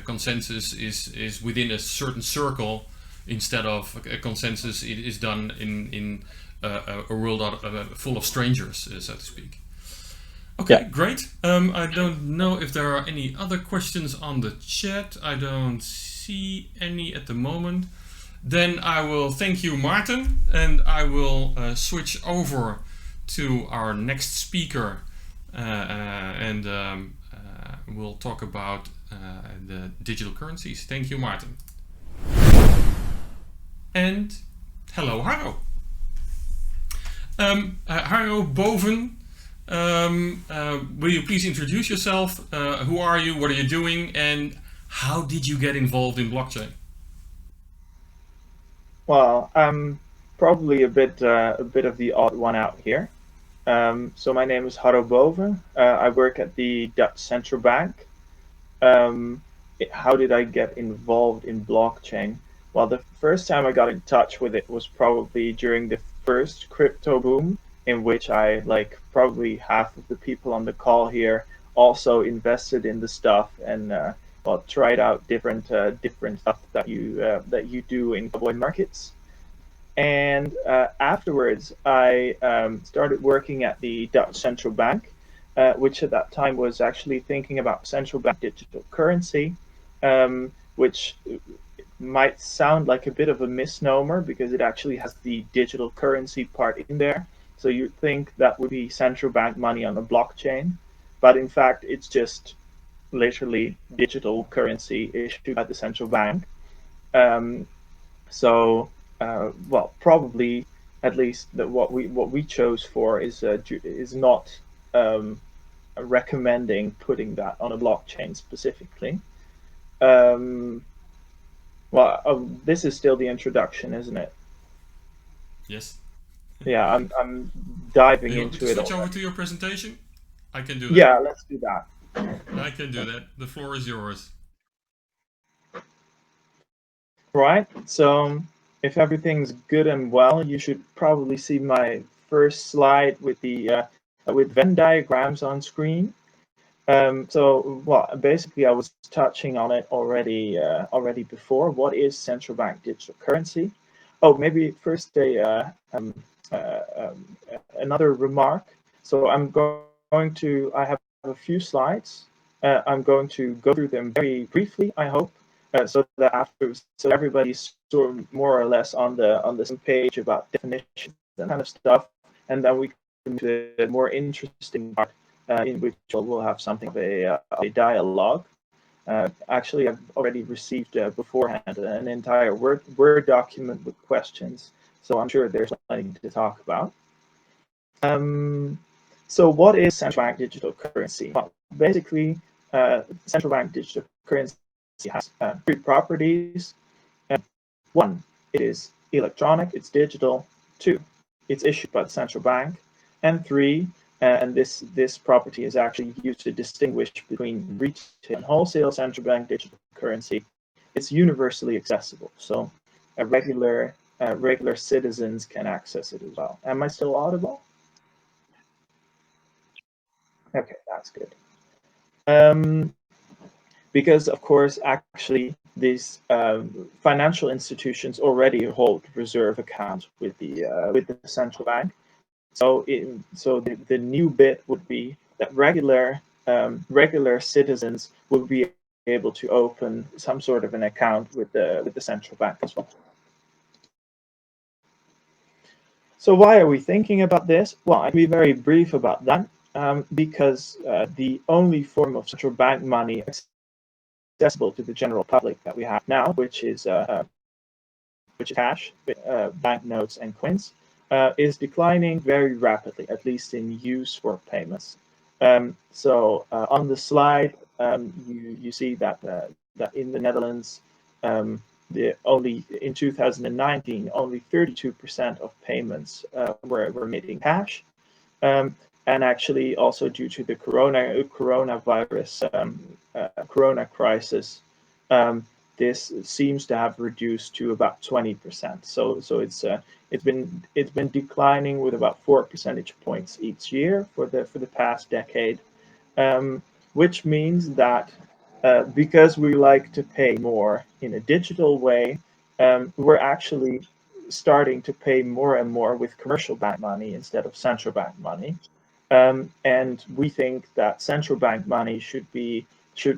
consensus is within a certain circle, instead of a consensus is done in a world full of strangers, so to speak. Okay, great. I don't know if there are any other questions on the chat. I don't see any at the moment. Then I will thank you, Maarten, and I will switch over to our next speaker, and we'll talk about the digital currencies. Thank you, Maarten. And hello, Harro. Harro, Boven, will you please introduce yourself? Who are you? What are you doing? And how did you get involved in blockchain? Well, I'm probably a bit of the odd one out here. So my name is Harro Boven. I work at the Dutch Central Bank. How did I get involved in blockchain? Well, the first time I got in touch with it was probably during the first crypto boom, in which I, like probably half of the people on the call here, also invested in the stuff and tried out different stuff that you do in coin markets. And afterwards, I started working at the Dutch Central Bank, which at that time was actually thinking about central bank digital currency, which might sound like a bit of a misnomer, because it actually has the digital currency part in there. So you'd think that would be central bank money on a blockchain, but in fact, it's just literally digital currency issued by the central bank. Probably at least what we chose for is not recommending putting that on a blockchain specifically. This is still the introduction, isn't it? Yes. Yeah, I'm diving into it. Switch over to your presentation? I can do that. Yeah, let's do that. I can do that. The floor is yours. Right. So if everything's good and well, you should probably see my first slide with the with Venn diagrams on screen. Basically, I was touching on it already before. What is central bank digital currency? Oh, maybe first another remark. So I have a few slides. I'm going to go through them very briefly, I hope, so that everybody's sort of more or less on the same page about definitions and kind of stuff, and then we come to a more interesting part in which we'll have something of a dialogue. Actually, I've already received beforehand an entire Word document with questions, so I'm sure there's plenty to talk about. So what is central bank digital currency? Well, basically, central bank digital currency has three properties. One, it is electronic, it's digital. Two, it's issued by the central bank. And three, and this property is actually used to distinguish between retail and wholesale central bank digital currency. It's universally accessible, so regular citizens can access it as well. Am I still audible? Okay, that's good. Because of course, actually, these financial institutions already hold reserve accounts with the central bank. So, the new bit would be that regular citizens will be able to open some sort of an account with the central bank as well. So why are we thinking about this? Well, I'll be very brief about that, because the only form of central bank money accessible to the general public that we have now, which is cash, banknotes and coins, is declining very rapidly, at least in use for payments. So on the slide, you see that in the Netherlands, in 2019, only 32% of payments were made in cash. And actually, also due to the coronavirus, corona crisis, this seems to have reduced to about 20%. So it's been declining with about 4 percentage points each year for the past decade, which means that because we like to pay more in a digital way, we're actually starting to pay more and more with commercial bank money instead of central bank money. And we think that central bank money should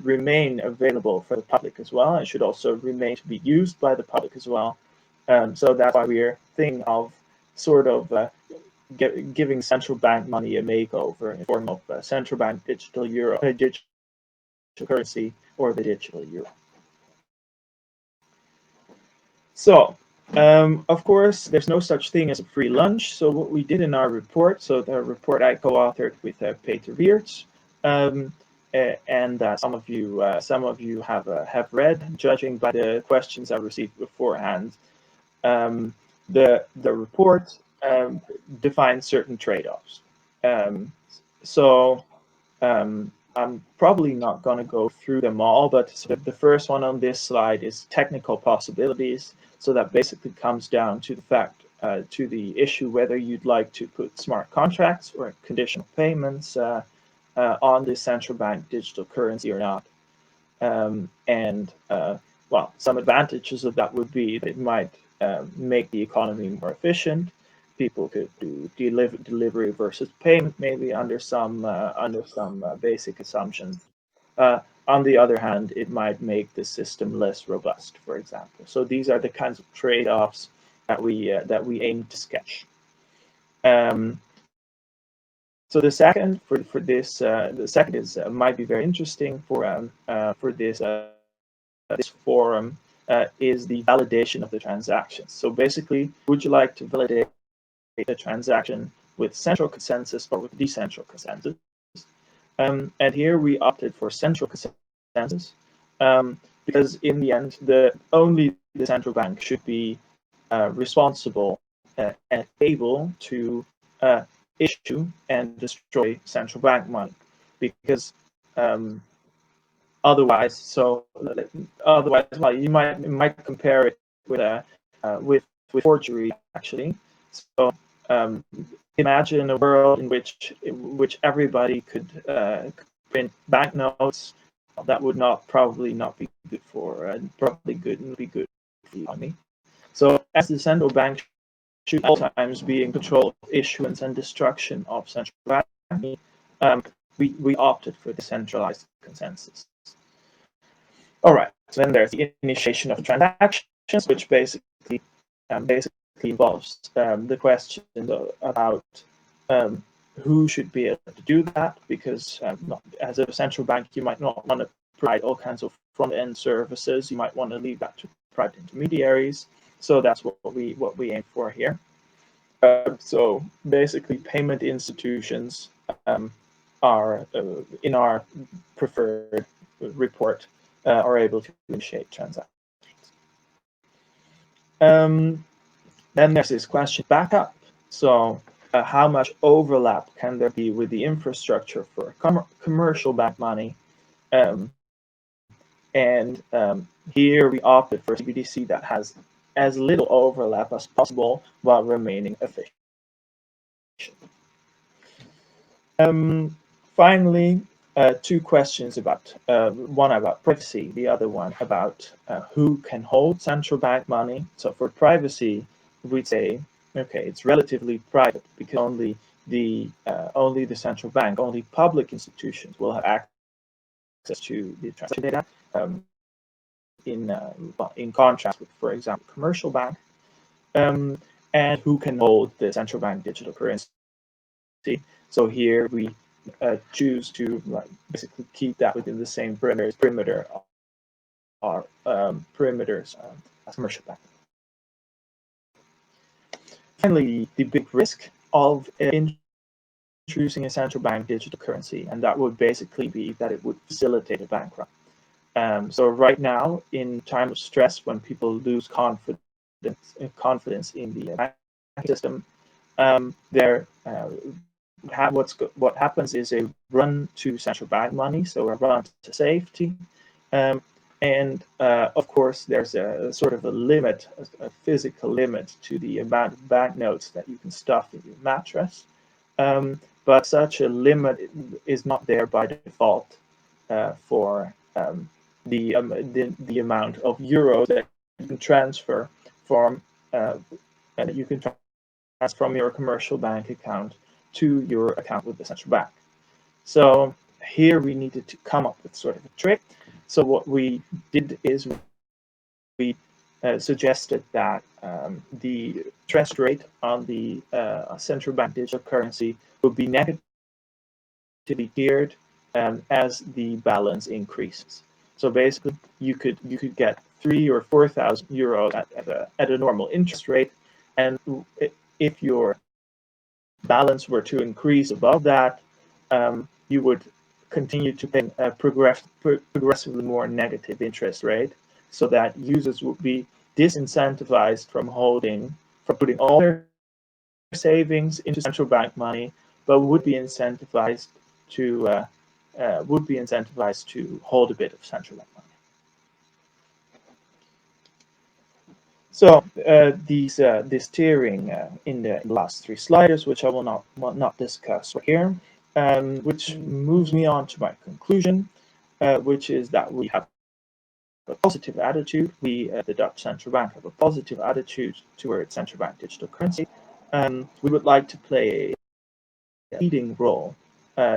remain available for the public as well, and should also remain to be used by the public as well. So that's why we're thinking of sort of giving central bank money a makeover in the form of central bank digital euro, digital currency, or the digital euro. So, of course, there's no such thing as a free lunch. So what we did in our report, so the report I co-authored with Peter Weerts, and some of you have read, judging by the questions I received beforehand. The report defines certain trade-offs. I'm probably not going to go through them all, but the first one on this slide is technical possibilities. So that basically comes down to the fact, to the issue whether you'd like to put smart contracts or conditional payments on the central bank digital currency or not. Well, some advantages of that would be that it might make the economy more efficient. People could do delivery versus payment, maybe under some basic assumptions. On the other hand, it might make the system less robust, for example. So these are the kinds of trade-offs that we aim to sketch. So the second is might be very interesting for this forum is the validation of the transactions. So basically, would you like to validate a transaction with central consensus or with decentral consensus? And here we opted for central consensus because in the end, only the central bank should be responsible and able to issue and destroy central bank money, because otherwise, well, you might compare it with forgery, actually. So imagine a world in which everybody could print banknotes. That would probably not be good for the economy. So as the central bank should all times be in control of issuance and destruction of central bank money, we opted for the centralized consensus. All right. So then there's the initiation of transactions, which basically involves the question about who should be able to do that, because as a central bank, you might not want to provide all kinds of front-end services. You might want to leave that to private intermediaries. So that's what we aim for here. So basically, payment institutions are in our preferred report are able to initiate transactions. Then there's this question backup. So how much overlap can there be with the infrastructure for commercial bank money? Here we opted for CBDC that has as little overlap as possible while remaining efficient. Finally, two questions about one about privacy, the other one about who can hold central bank money. So for privacy, we'd say, okay, it's relatively private because only the central bank, only public institutions will have access to the transaction data. In contrast with, for example, commercial bank, and who can hold the central bank digital currency. So here we choose to basically keep that within the same perimeters as commercial bank. Finally, the big risk of introducing a central bank digital currency, and that would basically be that it would facilitate a bank run. So right now, in time of stress, when people lose confidence in the banking system, what happens is a run to central bank money, so a run to safety, and of course there's a sort of a limit, a physical limit to the amount of banknotes that you can stuff in your mattress. But such a limit is not there by default for the amount of euros that you can transfer from from your commercial bank account to your account with the central bank. So here we needed to come up with sort of a trick. So what we did is we suggested that the interest rate on the central bank digital currency would be negatively geared as the balance increases. So basically, you could get 3,000 or 4,000 euros at a normal interest rate, and if your balance were to increase above that, you would continue to pay a progressively more negative interest rate, so that users would be disincentivized from putting all their savings into central bank money, but would be incentivized to hold a bit of central bank money. So this tiering in the last three slides, which I will not discuss here, which moves me on to my conclusion, which is that we have a positive attitude. We, the Dutch Central Bank, have a positive attitude towards central bank digital currency. We would like to play a leading role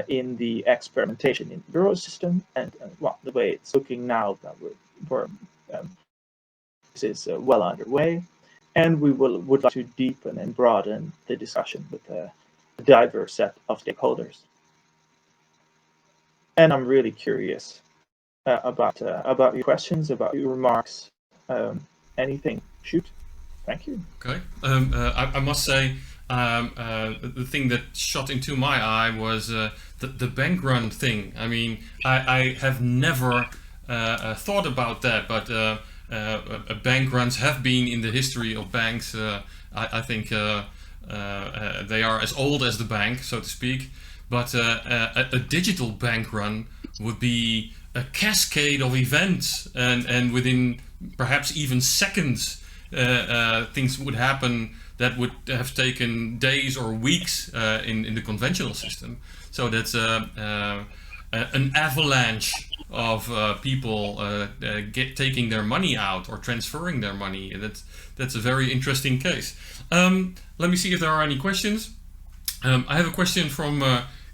in the experimentation in the Euro system, and the way it's looking now that this is well underway, and we would like to deepen and broaden the discussion with a diverse set of stakeholders. And I'm really curious about your questions, about your remarks, anything. Shoot. Thank you. Okay. I must say, the thing that shot into my eye was the bank run thing. I mean, I have never thought about that, but bank runs have been in the history of banks. I think they are as old as the bank, so to speak. But a digital bank run would be a cascade of events, and within perhaps even seconds, things would happen that would have taken days or weeks in the conventional system. So that's an avalanche of people taking their money out or transferring their money. That's a very interesting case. Let me see if there are any questions. I have a question from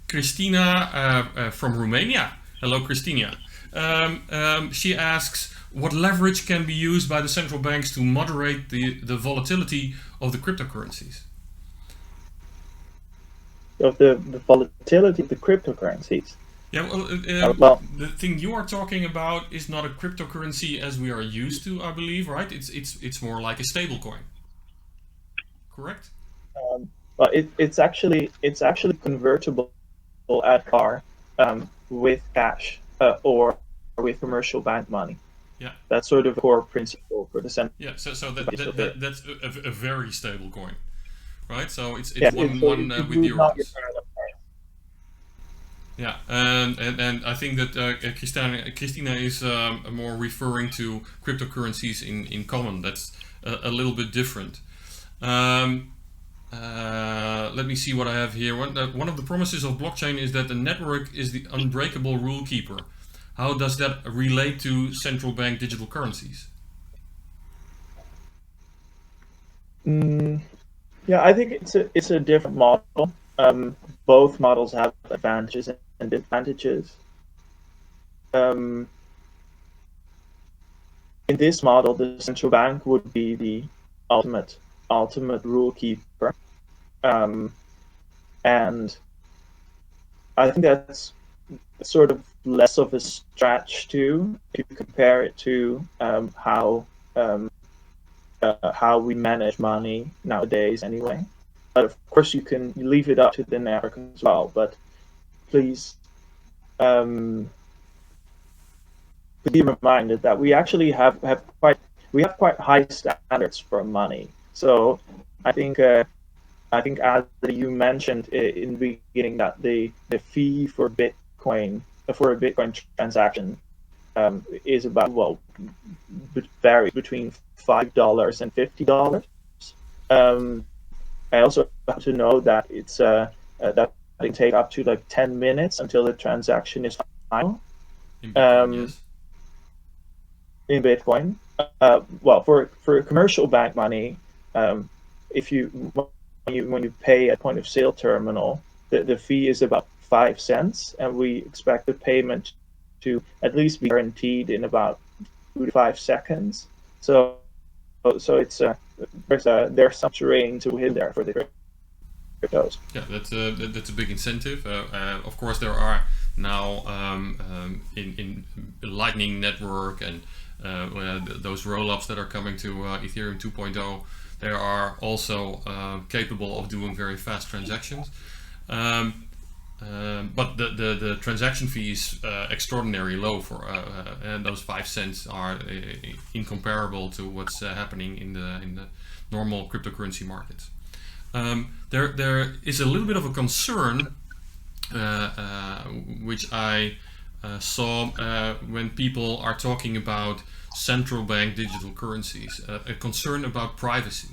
Christina from Romania. Hello, Christina. She asks, what leverage can be used by the central banks to moderate the volatility of the cryptocurrencies? Of the volatility of the cryptocurrencies. Yeah, well, the thing you are talking about is not a cryptocurrency as we are used to, I believe, right? It's more like a stable coin, correct? But it's actually convertible at par with cash or with commercial bank money. Yeah, that's sort of a core principle for the central. Yeah, so that's a very stable coin, right? So it's one with euros. Yeah, and I think that Christina is more referring to cryptocurrencies in common. That's a little bit different. Let me see what I have here. One of the promises of blockchain is that the network is the unbreakable rule keeper. How does that relate to central bank digital currencies? Yeah, I think it's a different model. Both models have advantages and disadvantages. In this model, the central bank would be the ultimate rule keeper, and I think that's sort of less of a stretch too, if you compare it to how we manage money nowadays anyway. But of course you can leave it up to the network as well, but please be reminded that we actually have quite high standards for money. So I think as you mentioned in the beginning that the fee for Bitcoin for a Bitcoin transaction is about varies between $5 and $50. I also have to know that it's that it can take up to like 10 minutes until the transaction is final. In Bitcoin, yes. In Bitcoin, well, for commercial bank money, if when you pay at point of sale terminal, the fee is about 5 cents, and we expect the payment to at least be guaranteed in about 2 to 5 seconds. So it's there's some terrain to hit there for the cryptos. Yeah, that's a big incentive. Of course, there are now in Lightning Network and those rollups that are coming to Ethereum 2.0, they are also capable of doing very fast transactions. But the transaction fee is extraordinarily low for and those 5 cents are incomparable to what's happening in the normal cryptocurrency markets. There is a little bit of a concern which I saw when people are talking about central bank digital currencies, a concern about privacy,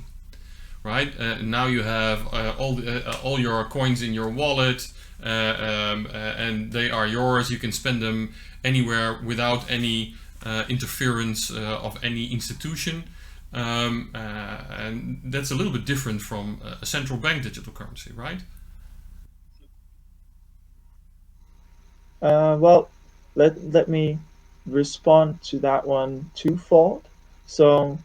right? Now you have all your coins in your wallet, and they are yours. You can spend them anywhere without any interference of any institution, and that's a little bit different from a central bank digital currency, right? Well, let me respond to that one twofold. So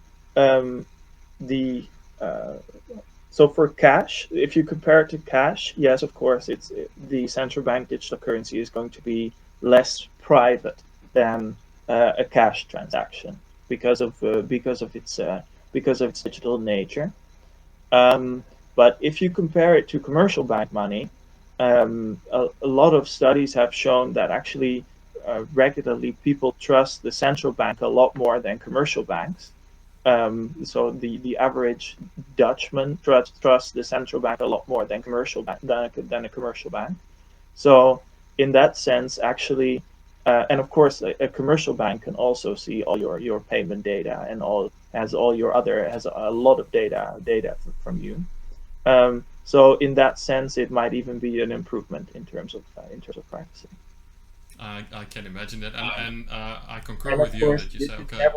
so for cash, if you compare it to cash, yes, of course, the central bank digital currency is going to be less private than a cash transaction because of its digital nature. But if you compare it to commercial bank money, a lot of studies have shown that actually regularly people trust the central bank a lot more than commercial banks. So the average Dutchman trusts the central bank a lot more than a commercial bank. So in that sense, actually, and of course, a commercial bank can also see all your payment data and has a lot of data from you. So in that sense, it might even be an improvement in terms of privacy. I can imagine that, and I concur with you that you say, okay,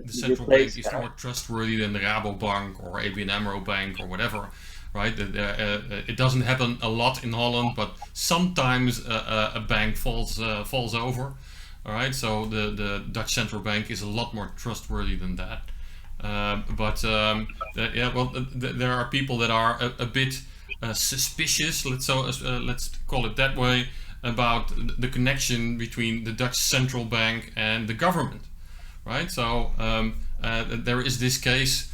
the central bank is more trustworthy than the Rabobank or ABN AMRO Bank or whatever, right? It doesn't happen a lot in Holland, but sometimes a bank falls over. All right, so the Dutch central bank is a lot more trustworthy than that. There are people that are a bit suspicious. Let's call it that way, about the connection between the Dutch central bank and the government, right? So there is this case,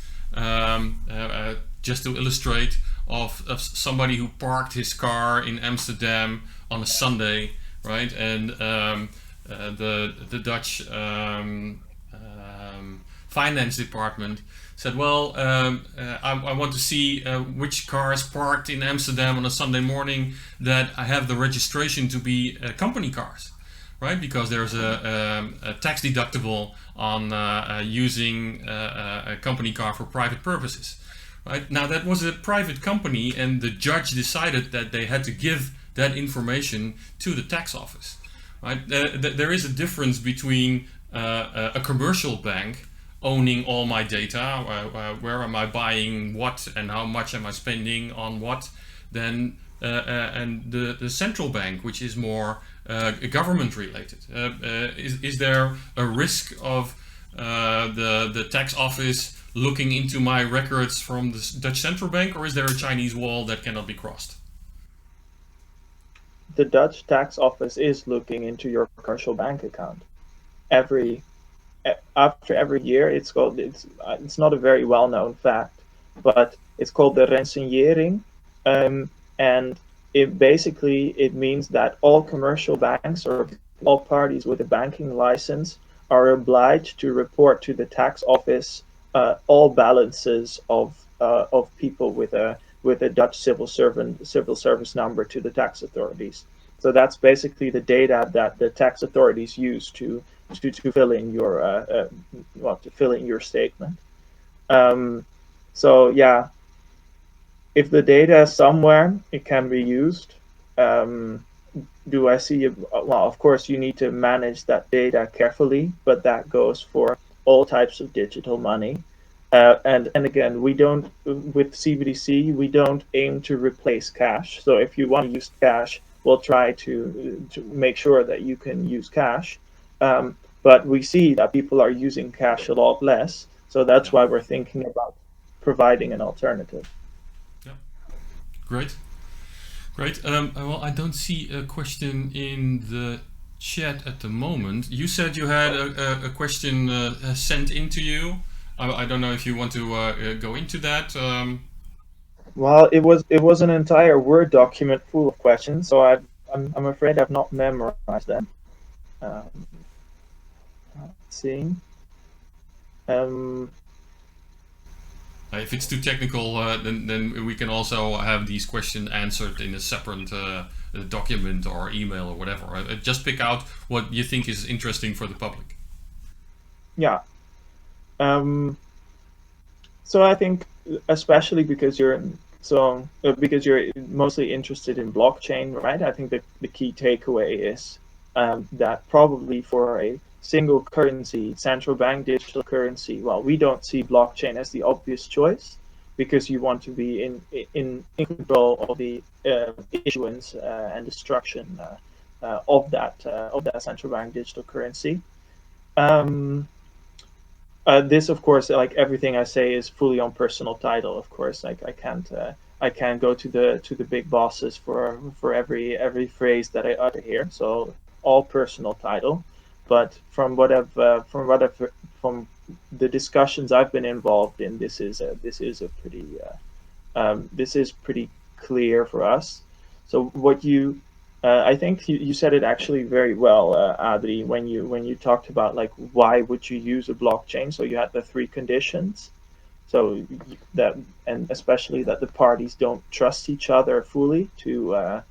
just to illustrate, of somebody who parked his car in Amsterdam on a Sunday, right? And the Dutch finance department said, well, I want to see which car is parked in Amsterdam on a Sunday morning that I have the registration to be company cars, right? Because there's a tax deductible on using a company car for private purposes, right? Now that was a private company, and the judge decided that they had to give that information to the tax office, right? There is a difference between a commercial bank owning all my data, where am I buying what and how much am I spending on what, then and the central bank, which is more government related. Is there a risk of the tax office looking into my records from the Dutch central bank, or is there a Chinese wall that cannot be crossed? The Dutch tax office is looking into your commercial bank account after every year. It's not a very well-known fact, but it's called the rensignering, and it means that all commercial banks or all parties with a banking license are obliged to report to the tax office all balances of people with a Dutch civil service number to the tax authorities. So that's basically the data that the tax authorities use to fill in your statement. So yeah, if the data is somewhere, it can be used. Do I see well, of course you need to manage that data carefully, but that goes for all types of digital money. And again, we don't, with CBDC, we don't aim to replace cash. So if you want to use cash, we'll try to make sure that you can use cash. But we see that people are using cash a lot less. So that's why we're thinking about providing an alternative. Yeah, great. Well, I don't see a question in the chat at the moment. You said you had a question sent in to you. I don't know if you want to go into that. Well, it was an entire Word document full of questions, so I'm afraid I've not memorized them. Let's see. If it's too technical, then we can also have these questions answered in a separate document or email or whatever. Just pick out what you think is interesting for the public. Yeah. So I think, especially because you're mostly interested in blockchain, right? I think that the key takeaway is that probably for a single currency, central bank digital currency, well, we don't see blockchain as the obvious choice, because you want to be in control of the issuance and destruction of that central bank digital currency. This, of course, like everything I say, is fully on personal title. Of course, like I can't go to the big bosses for every phrase that I utter here. So all personal title. But from the discussions I've been involved in, this is pretty clear for us. So what I think you said it actually very well, Adri, when you talked about like why would you use a blockchain. So you had the 3 conditions. So that, and especially that the parties don't trust each other fully. Can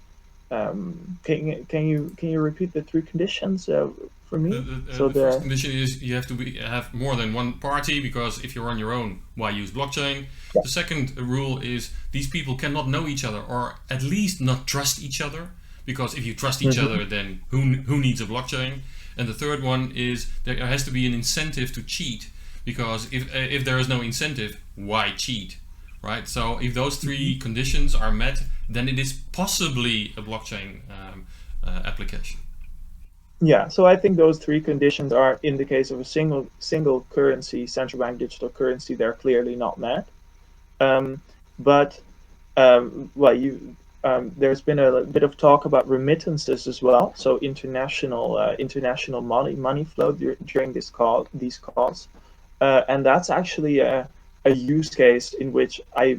you repeat the 3 conditions for me? The first condition is you have to have more than one party, because if you're on your own, why use blockchain? Yeah. The second rule is these people cannot know each other, or at least not trust each other, because if you trust each other, then who needs a blockchain? And the third one is there has to be an incentive to cheat, because if there is no incentive, why cheat? Right? So if those 3 conditions are met, then it is possibly a blockchain application. Yeah, so I think those three conditions are, in the case of a single currency, central bank digital currency, they're clearly not met. But well, there's been a bit of talk about remittances as well. So international money flow during these calls, and that's actually a use case in which I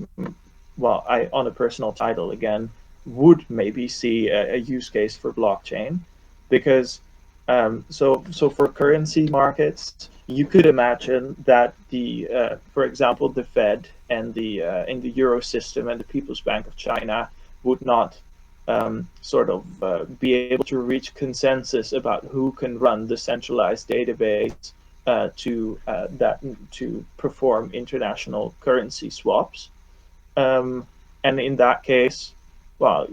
on a personal title again, would maybe see a use case for blockchain, because so for currency markets, you could imagine that for example, the Fed and in the Euro system and the People's Bank of China would not be able to reach consensus about who can run the centralized database to perform international currency swaps. And in that case, well,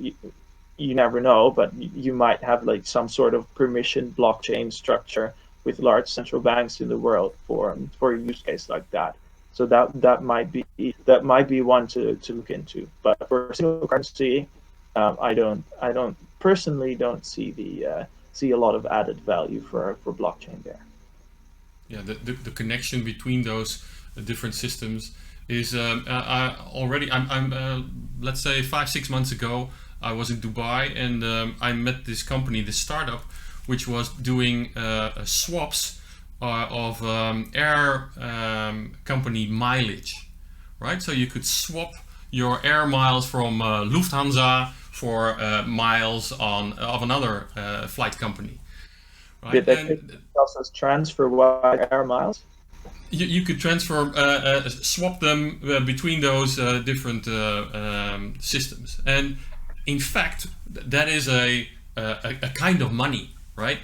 you never know, but you might have like some sort of permission blockchain structure with large central banks in the world for a use case like that. So that might be one to look into. But for single currency, I don't personally don't see a lot of added value for blockchain there. Yeah, the connection between those different systems is I'm let's say 5-6 months ago I was in Dubai, and I met this company, this startup, which was doing swaps of air company mileage, right? So you could swap your air miles from Lufthansa for miles of another flight company. Right? Did they also transfer wide air miles? You could transfer, swap them between those different systems, and in fact, that is a kind of money, right?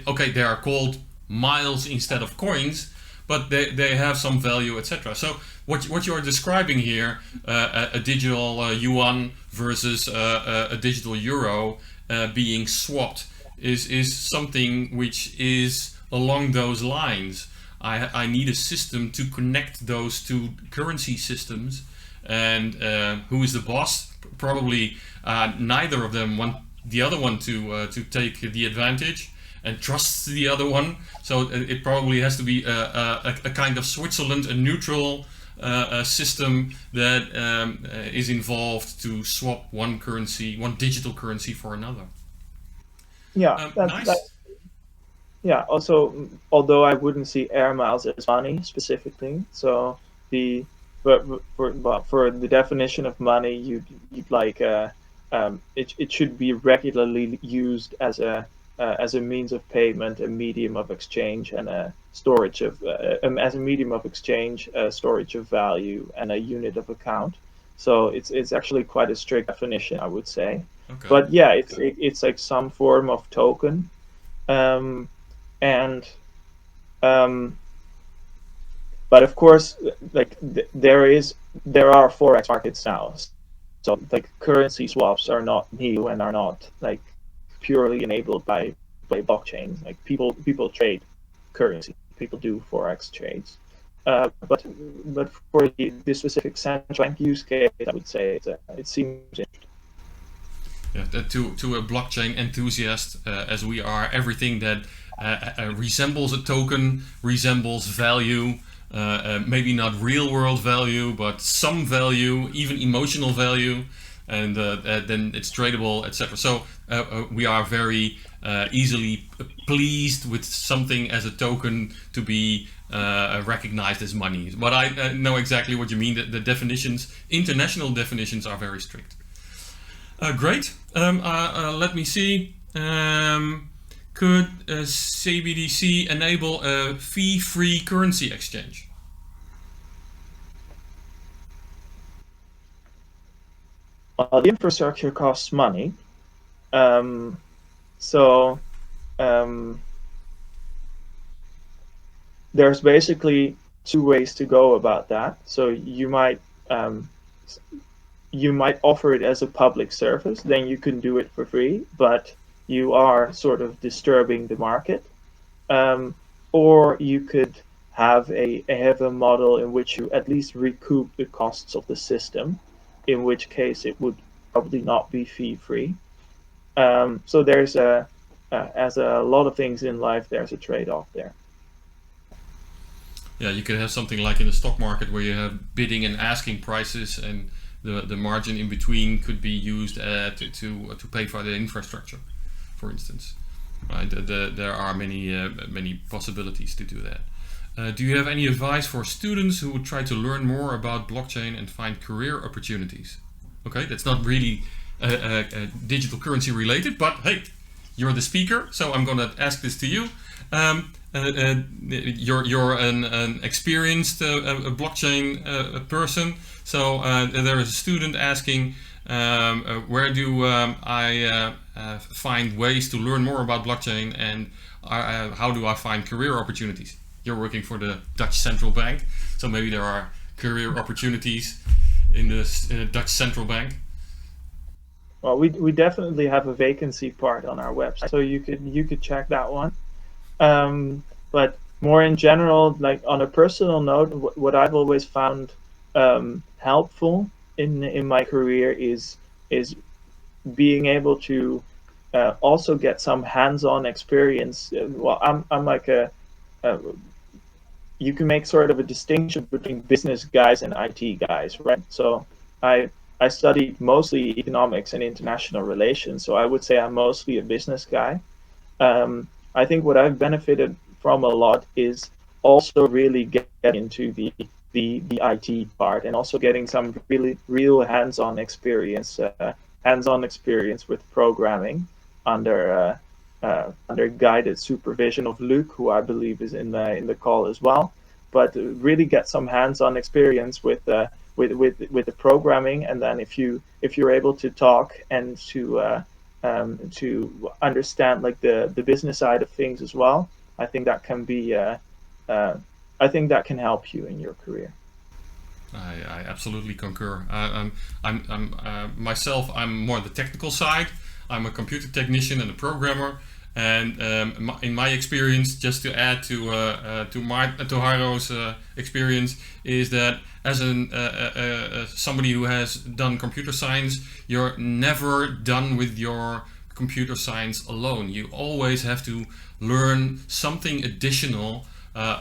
Okay, they are called miles instead of coins, but they have some value, etc. So what you're describing here, a digital yuan versus a digital euro being swapped, is something which is along those lines. I need a system to connect those two currency systems, and who is the boss? Probably neither of them want the other one to take the advantage and trust the other one. So it probably has to be a kind of Switzerland, a neutral system that is involved to swap one digital currency for another. Yeah, nice. Yeah. Also, although I wouldn't see air miles as money specifically, so for the definition of money, you'd like it should be regularly used as a means of payment, a medium of exchange, and a storage of as a medium of exchange, storage of value, and a unit of account. So it's actually quite a strict definition, I would say. Okay. But yeah, it's like some form of token. And but of course, like there are forex markets now, so like currency swaps are not new and are not like purely enabled by blockchain. Like people trade currency, people do forex trades, but for the specific central bank use case, I would say it seems interesting. Yeah, to a blockchain enthusiast, as we are, everything that resembles a token resembles value, maybe not real world value, but some value, even emotional value, and then it's tradable, etc. So we are very easily pleased with something as a token to be recognized as money. But I know exactly what you mean. The definitions, international definitions, are very strict. Great. Let me see. Could CBDC enable a fee-free currency exchange? Well, the infrastructure costs money. There's basically two ways to go about that. So you might offer it as a public service, then you can do it for free, but you are sort of disturbing the market. Or you could have a model in which you at least recoup the costs of the system, in which case it would probably not be fee-free. So there's as a lot of things in life, there's a trade-off there. Yeah, you could have something like in the stock market where you have bidding and asking prices, and the margin in between could be used to pay for the infrastructure, for instance. Right? There are many possibilities to do that. Do you have any advice for students who would try to learn more about blockchain and find career opportunities? Okay, that's not really digital currency related, but hey, you're the speaker, so I'm going to ask this to you. You're an experienced blockchain person, so there is a student asking, where do I find ways to learn more about blockchain, and how do I find career opportunities? You're working for the Dutch Central Bank, so maybe there are career opportunities in the Dutch Central Bank. Well, we definitely have a vacancy part on our website, so you could check that one. But more in general, like on a personal note, what I've always found helpful in my career is being able to also get some hands-on experience. Well, I'm like you can make sort of a distinction between business guys and IT guys, right? So I studied mostly economics and international relations, so I would say I'm mostly a business guy. I think what I've benefited from a lot is also really getting into the IT part, and also getting some real hands-on experience with programming under guided supervision of Luc, who I believe is in the call as well. But really get some hands-on experience with the programming, and then if you're able to talk and to understand like the business side of things as well, I think that can be I think that can help you in your career. I absolutely concur. Myself, I'm more the technical side. I'm a computer technician and a programmer, and in my experience, just to add to Harro's experience, is that as somebody who has done computer science, you're never done with your computer science alone. You always have to learn something additional,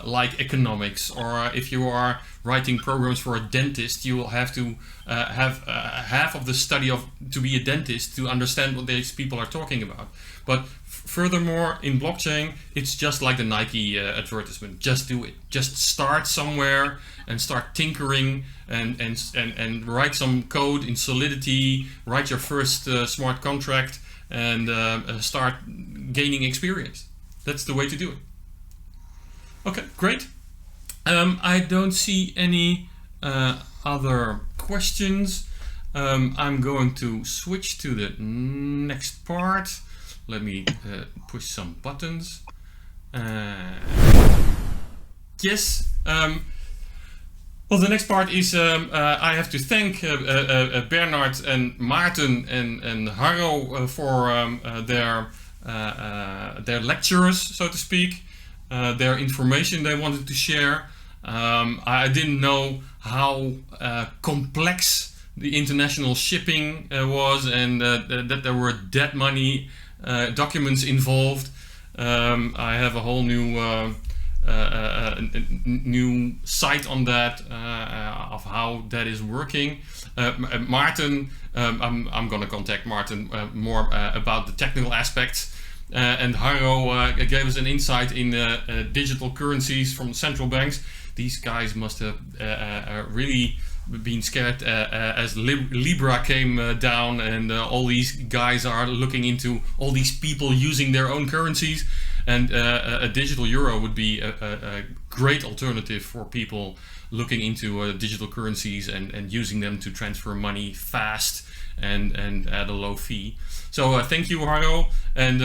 like economics, or if you are writing programs for a dentist, you will have to have half of the study to be a dentist to understand what these people are talking about. But furthermore, in blockchain, it's just like the Nike advertisement. Just do it. Just start somewhere and start tinkering and write some code in Solidity, write your first smart contract, and start gaining experience. That's the way to do it. Okay, great. I don't see any other questions. I'm going to switch to the next part. Let me push some buttons. Yes. Well, the next part is I have to thank Bernhard and Maarten and Harro for their lectures, so to speak. Their information they wanted to share. I didn't know how complex the international shipping was, and that there were dead money documents involved. I have a whole new site on that of how that is working. Maarten, I'm going to contact Maarten more about the technical aspects. And Harro gave us an insight in digital currencies from central banks. These guys must have really been scared as Libra came down, and all these guys are looking into all these people using their own currencies. And a digital euro would be a great alternative for people looking into digital currencies and using them to transfer money fast and at a low fee. So thank you, Harro. And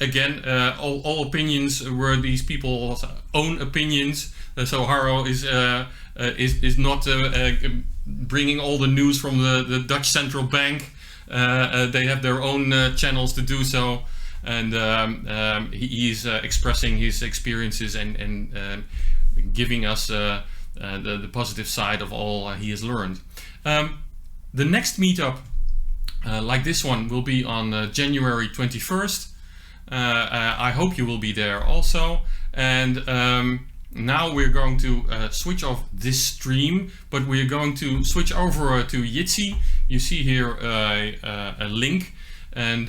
again, all opinions were these people's own opinions. So Harro is not bringing all the news from the Dutch Central Bank. They have their own channels to do so, and he is expressing his experiences and giving us the positive side of all he has learned. The next meetup, like this one, will be on January 21st. I hope you will be there also. And now we're going to switch off this stream, but we're going to switch over to Jitsi. You see here a link, and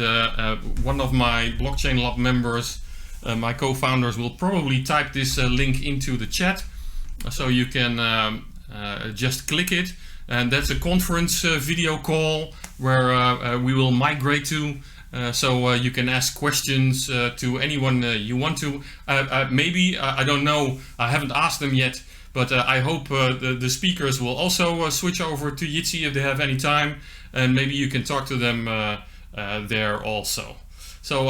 one of my BlockchainLab members, my co-founders, will probably type this link into the chat, so you can just click it. And that's a conference video call where we will migrate to. So you can ask questions to anyone you want to. Maybe, I don't know, I haven't asked them yet, but I hope the speakers will also switch over to Jitsi if they have any time, and maybe you can talk to them there also. So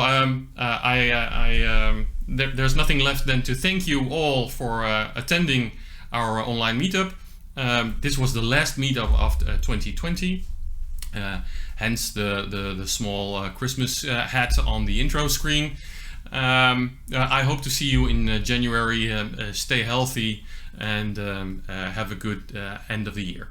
there's nothing left than to thank you all for attending our online meetup. This was the last meetup of 2020. Hence the small Christmas hat on the intro screen. I hope to see you in January. Stay healthy and have a good end of the year.